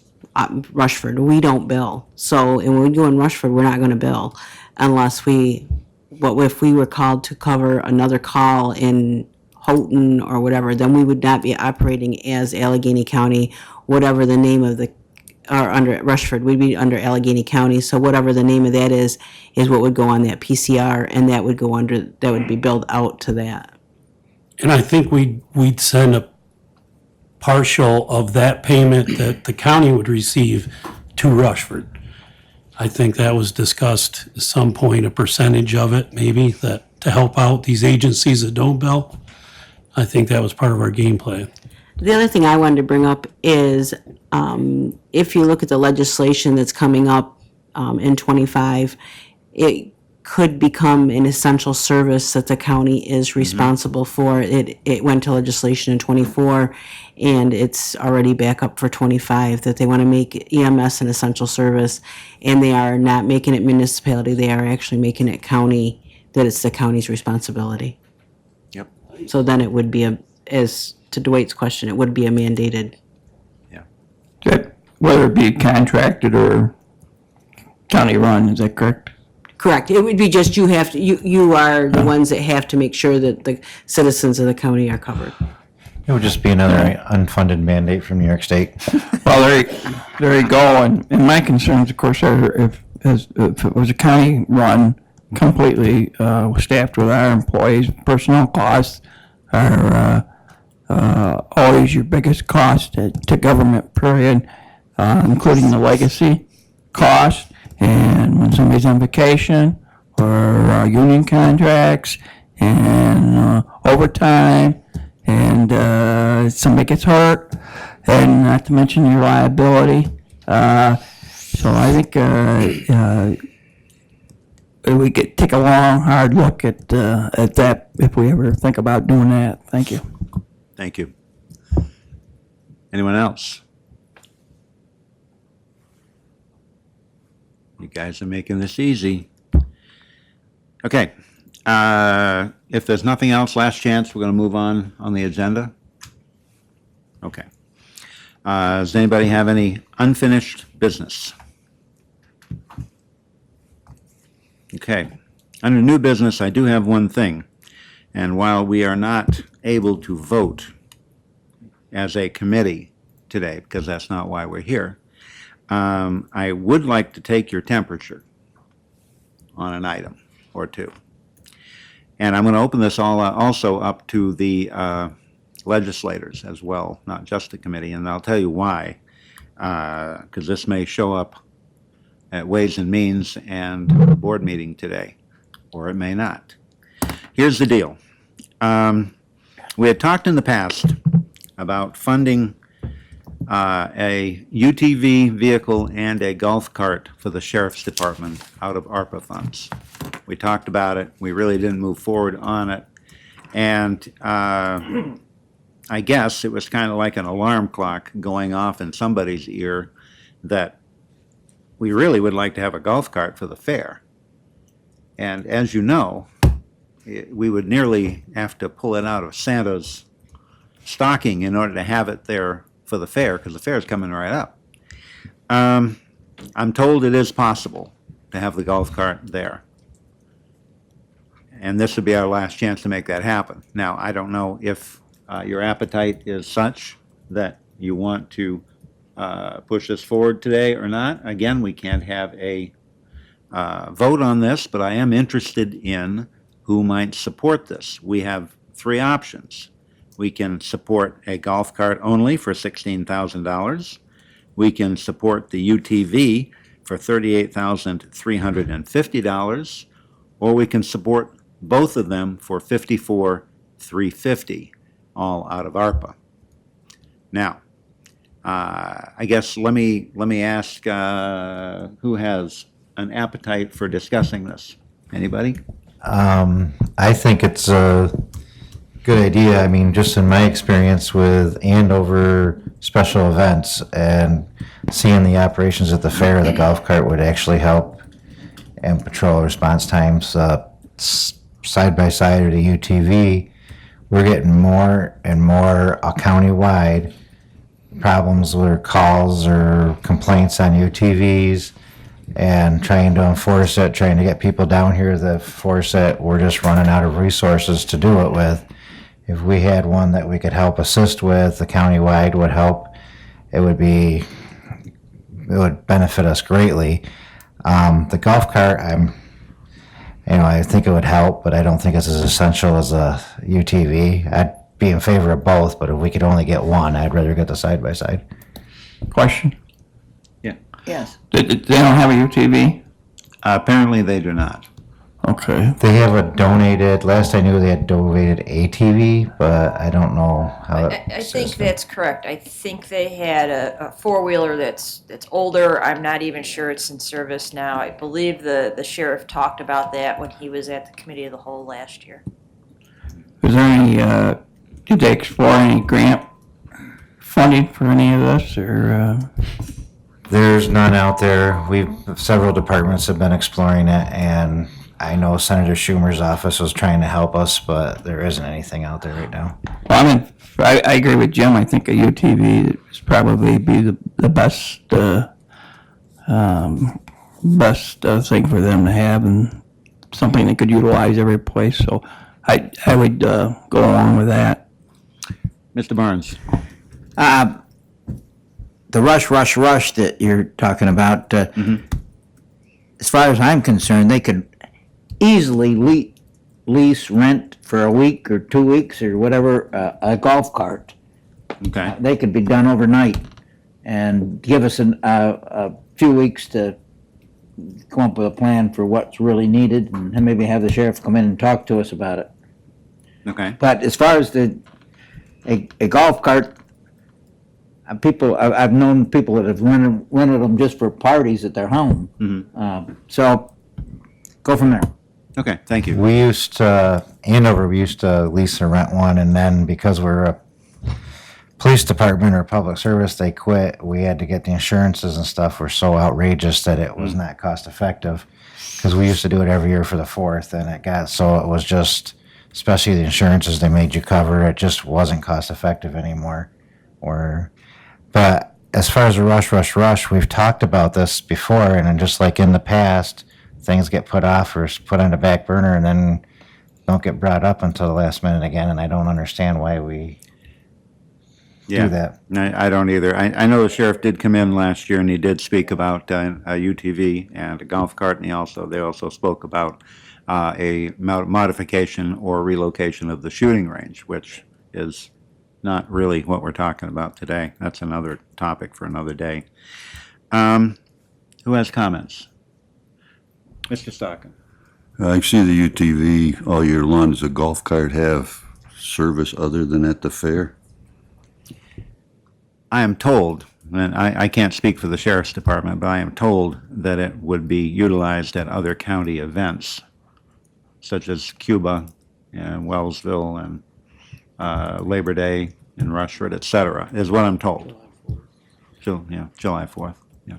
Rushford. We don't bill. So, and when we go in Rushford, we're not gonna bill unless if we were called to cover another call in Houghton or whatever, then we would not be operating as Allegheny County, whatever the name of or under Rushford, we'd be under Allegheny County, so whatever the name of that is what would go on that PCR, and that would be billed out to that. And I think we'd send a partial of that payment that the county would receive to Rushford. I think that was discussed at some point, a percentage of it maybe, that to help out these agencies that don't bill. I think that was part of our game plan. The other thing I wanted to bring up is, if you look at the legislation that's coming up in '25, it could become an essential service that the county is responsible for. It went to legislation in '24, and it's already back up for '25, that they want to make EMS an essential service, and they are not making it municipality, they are actually making it county, that it's the county's responsibility. Yep. So then it would be as to Dwight's question, it would be a mandated. That, whether it be contracted or county run, is that correct? Correct. It would be just you are the ones that have to make sure that the citizens of the county are covered. It would just be another unfunded mandate from New York State. Well, there you go. And my concerns, of course, are if it was a county run completely staffed with our employees, personnel costs are always your biggest cost to government, period, including the legacy cost. And when somebody's on vacation, or union contracts, and overtime, and somebody gets hurt, and not to mention your liability. So I think we could take a long, hard look at that if we ever think about doing that. Thank you. Thank you. Anyone else? You guys are making this easy. Okay. If there's nothing else, last chance, we're going to move on the agenda. Okay. Does anybody have any unfinished business? Okay. Under new business, I do have one thing. And while we are not able to vote as a committee today, because that's not why we're here, I would like to take your temperature on an item or two. And I'm going to open this all also up to the legislators as well, not just the committee, and I'll tell you why, because this may show up at Ways and Means and a board meeting today, or it may not. Here's the deal. We had talked in the past about funding a UTV vehicle and a golf cart for the sheriff's department out of ARPA funds. We talked about it. We really didn't move forward on it. And I guess it was kind of like an alarm clock going off in somebody's ear that we really would like to have a golf cart for the fair. And as you know, we would nearly have to pull it out of Santa's stocking in order to have it there for the fair, because the fair is coming right up. I'm told it is possible to have the golf cart there. And this would be our last chance to make that happen. Now, I don't know if your appetite is such that you want to push this forward today or not. Again, we can't have a vote on this, but I am interested in who might support this. We have three options. We can support a golf cart only for $16,000. We can support the UTV for $38,350, or we can support both of them for $54,350, all out of ARPA. Now, I guess let me ask who has an appetite for discussing this. Anybody? I think it's a good idea. I mean, just in my experience with Andover special events and seeing the operations at the fair, the golf cart would actually help and patrol response times side by side of the UTV. We're getting more and more county-wide problems or calls or complaints on UTVs, and trying to enforce it, trying to get people down here to enforce it. We're just running out of resources to do it with. If we had one that we could help assist with, the countywide would help. It would benefit us greatly. The golf cart, I think it would help, but I don't think it's as essential as a UTV. I'd be in favor of both, but if we could only get one, I'd rather get the side-by-side. Question? Yes. They don't have a UTV? Apparently, they do not. Okay. They have a donated, last I knew they had donated ATV, but I don't know how I think that's correct. I think they had a four-wheeler that's older. I'm not even sure it's in service now. I believe the sheriff talked about that when he was at the committee of the whole last year. Is there any, did they explore any grant funding for any of this, or, There's none out there. Several departments have been exploring it, and I know Senator Schumer's office was trying to help us, but there isn't anything out there right now. Well, I agree with Jim. I think a UTV is probably be the best, best thing for them to have, and something they could utilize every place. So I would go along with that. Mr. Barnes? The rush that you're talking about, as far as I'm concerned, they could easily lease, rent for a week or 2 weeks or whatever, a golf cart. Okay. They could be done overnight and give us a few weeks to come up with a plan for what's really needed, and maybe have the sheriff come in and talk to us about it. Okay. But as far as a golf cart, I've known people that have rented them just for parties at their home. So go from there. Okay, thank you. We used to, Andover, we used to lease or rent one, and then because we're a police department or public service, they quit. We had to get the insurances and stuff were so outrageous that it was not cost effective. Because we used to do it every year for the 4th, and it got so it was just, especially the insurances they made you cover, it just wasn't cost effective anymore. But as far as the rush, we've talked about this before, and then just like in the past, things get put off or put on the back burner and then don't get brought up until the last minute again, and I don't understand why we do that. I don't either. I know the sheriff did come in last year, and he did speak about a UTV and a golf cart, and they also spoke about a modification or relocation of the shooting range, which is not really what we're talking about today. That's another topic for another day. Who has comments? Mr. Stocking. I see the UTV all year long. Does a golf cart have service other than at the fair? I am told, and I can't speak for the sheriff's department, but I am told that it would be utilized at other county events, such as Cuba and Wellsville and Labor Day in Rushford, et cetera, is what I'm told. July 4th. Yeah.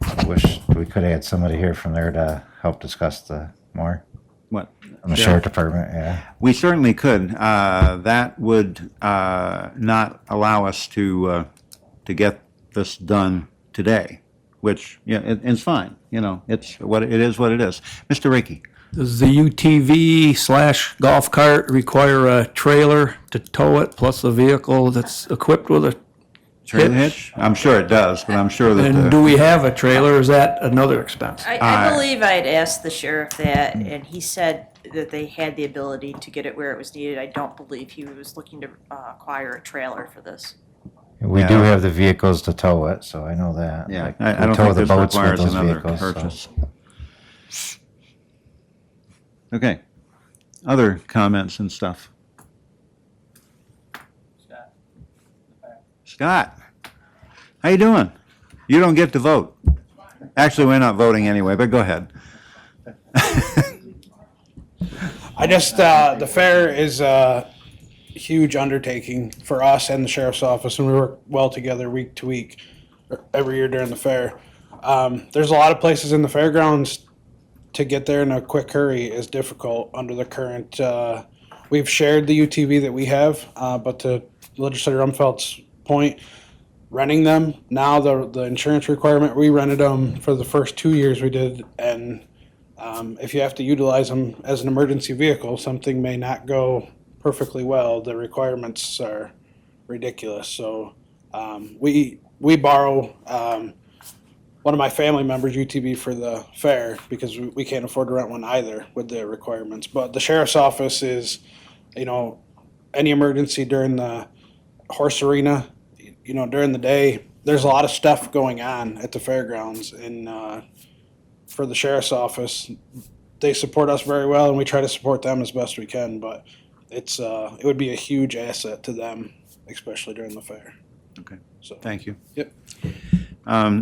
I wish we could have had somebody here from there to help discuss more. What? On the sheriff department, yeah. We certainly could. That would not allow us to get this done today, which it's fine. It's what it is. What it is. Mr. Ricky. Does the UTV/golf cart require a trailer to tow it, plus a vehicle that's equipped with a Trailer hitch? I'm sure it does, but I'm sure that. And do we have a trailer, or is that another expense? I believe I'd asked the sheriff that, and he said that they had the ability to get it where it was needed. I don't believe he was looking to acquire a trailer for this. We do have the vehicles to tow it, so I know that. Yeah, Like, I we don't tow think the this boats with requires those another vehicles, so. purchase. Okay. Other comments and stuff? Scott, how you doing? You don't get to vote. Actually, we're not voting anyway, but go ahead. I just, the fair is a huge undertaking for us and the sheriff's office, and we work well together week to week, every year during the fair. There's a lot of places in the fairgrounds to get there in a quick hurry is difficult under the current, we've shared the UTV that we have, but to Legislator Umfeld's point, renting them, now the insurance requirement, we rented them for the first 2 years we did, and if you have to utilize them as an emergency vehicle, something may not go perfectly well, the requirements are ridiculous, so we borrow, one of my family members UTV for the fair because we can't afford to rent one either with the requirements. But the sheriff's office is, any emergency during the horse arena, during the day, there's a lot of stuff going on at the fairgrounds. And for the sheriff's office, they support us very well, and we try to support them as best we can. But it would be a huge asset to them, especially during the fair. Okay, So thank you. Yep.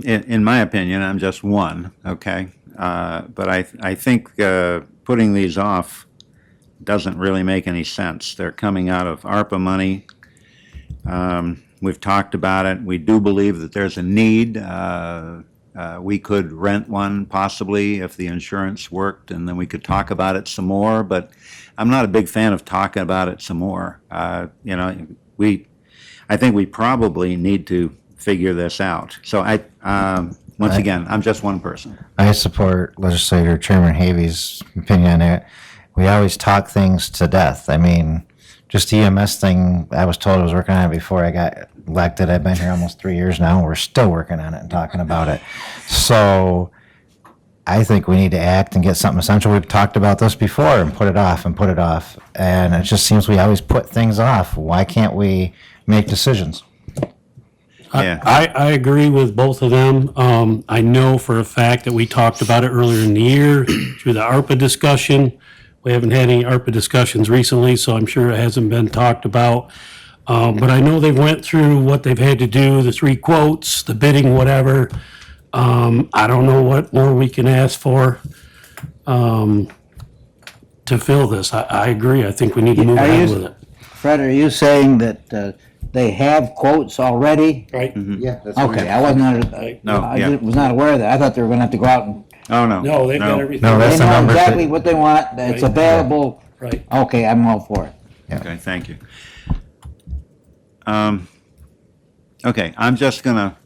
In my opinion, I'm just one, okay? But I think putting these off doesn't really make any sense. They're coming out of ARPA money. We've talked about it. We do believe that there's a need. We could rent one possibly if the insurance worked, and then we could talk about it some more, but I'm not a big fan of talking about it some more. I think we probably need to figure this out. So once again, I'm just one person. I support Legislator Chairman Havey's opinion on it. We always talk things to death. I mean, just the EMS thing, I was told I was working on it before I got elected. I've been here almost 3 years now, and we're still working on it and talking about it. So I think we need to act and get something essential. We've talked about this before and put it off and put it off. And it just seems we always put things off. Why can't we make decisions? Yeah. I agree with both of them. I know for a fact that we talked about it earlier in the year through the ARPA discussion. We haven't had any ARPA discussions recently, so I'm sure it hasn't been talked about. But I know they went through what they've had to do, the 3 quotes, the bidding, whatever. I don't know what more we can ask for to fill this. I agree. I think we need to move ahead with it. Fred, are you saying that they have quotes already? Right? Yeah. That's Okay, I wasn't, No, I yeah. was not aware of that. I thought they were gonna have to go out and, Oh, no. No, they've got everything. No, that's they the know numbers that- exactly what they want, it's Right. available. Right. Okay, I'm all for it. Okay, thank you. Okay, I'm just going to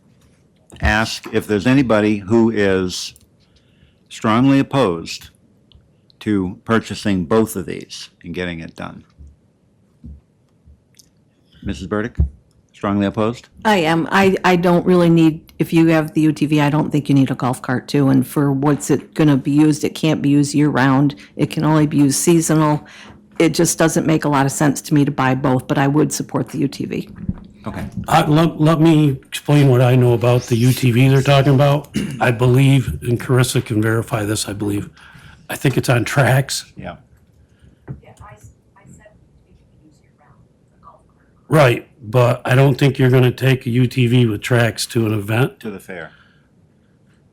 ask if there's anybody who is strongly opposed to purchasing both of these and getting it done. Mrs. Burdick, strongly opposed? I am. I don't really need, if you have the UTV, I don't think you need a golf cart too. And for what's it gonna be used, it can't be used year-round. It can only be used seasonal. It just doesn't make a lot of sense to me to buy both, but I would support the UTV. Okay. Let me explain what I know about the UTV they're talking about. I believe, and Carissa can verify this, I believe. I think it's on tracks. Yeah. Right, but I don't think you're gonna take a UTV with tracks to an event, To the fair.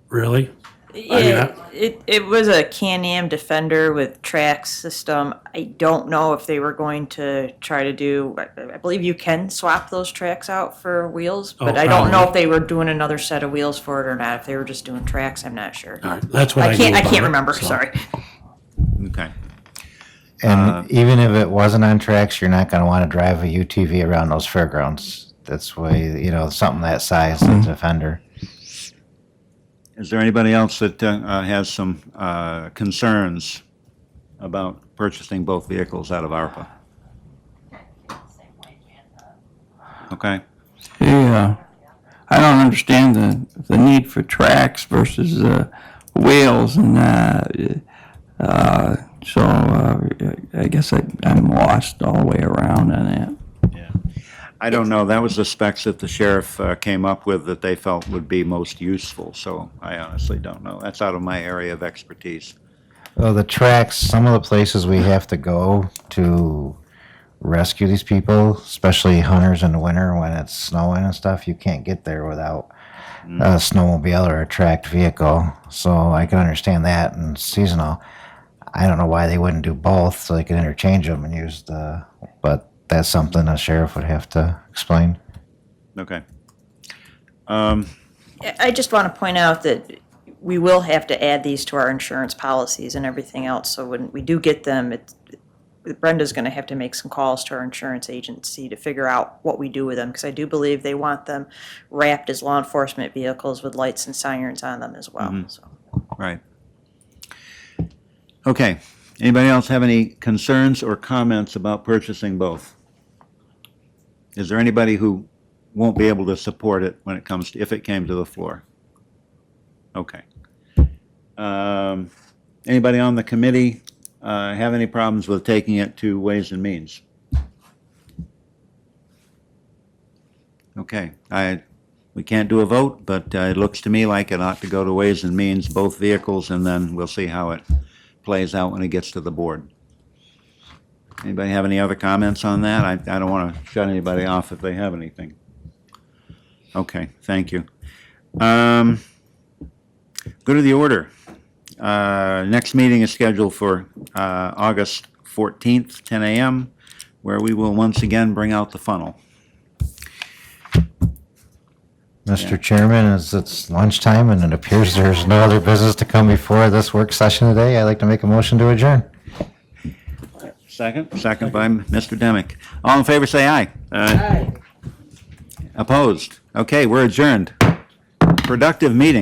really? Yeah, it was a Can-Am Defender with track system. I don't know if they were going to try to do, I believe you can swap those tracks out for wheels, but Oh, I don't know probably. if they were doing another set of wheels for it or not. If they were just doing tracks, I'm not sure. All right, that's what I know I about can't it, remember, so. sorry. Okay. And even if it wasn't on tracks, you're not gonna wanna drive a UTV around those fairgrounds. That's way, something that size, the Defender. Is there anybody else that has some concerns about purchasing both vehicles out of ARPA? Okay. Yeah, I don't understand the need for tracks versus wheels, and so I guess I'm lost all the way around on that. I don't know, that was the specs that the sheriff came up with that they felt would be most useful, so I honestly don't know. That's out of my area of expertise. Well, the tracks, some of the places we have to go to rescue these people, especially hunters in the winter when it's snowing and stuff, you can't get there without a snowmobile or a tracked vehicle. So I can understand that, and seasonal. I don't know why they wouldn't do both so they could interchange them and use but that's something a sheriff would have to explain. Okay. I just want to point out that we will have to add these to our insurance policies and everything else. So when we do get them, Brenda's going to have to make some calls to our insurance agency to figure out what we do with them, because I do believe they want them wrapped as law enforcement vehicles with lights and sirens on them as well. Mhm. So. Right. Okay. Anybody else have any concerns or comments about purchasing both? Is there anybody who won't be able to support it when it comes to, if it came to the floor? Okay. Anybody on the committee have any problems with taking it to Ways and Means? Okay, we can't do a vote, but it looks to me like it ought to go to Ways and Means, both vehicles, and then we'll see how it plays out when it gets to the board. Anybody have any other comments on that? I don't want to shut anybody off if they have anything. Okay, thank you. Go to the order. Next meeting is scheduled for August 14th, 10 a.m., where we will once again bring out the funnel. Mr. Chairman, as it's lunchtime and it appears there's no other business to come before this work session today, I'd like to make a motion to adjourn. Second? Second by Mr. Demick. All in favor, say aye. Aye. Opposed? Okay, we're adjourned. Productive meeting.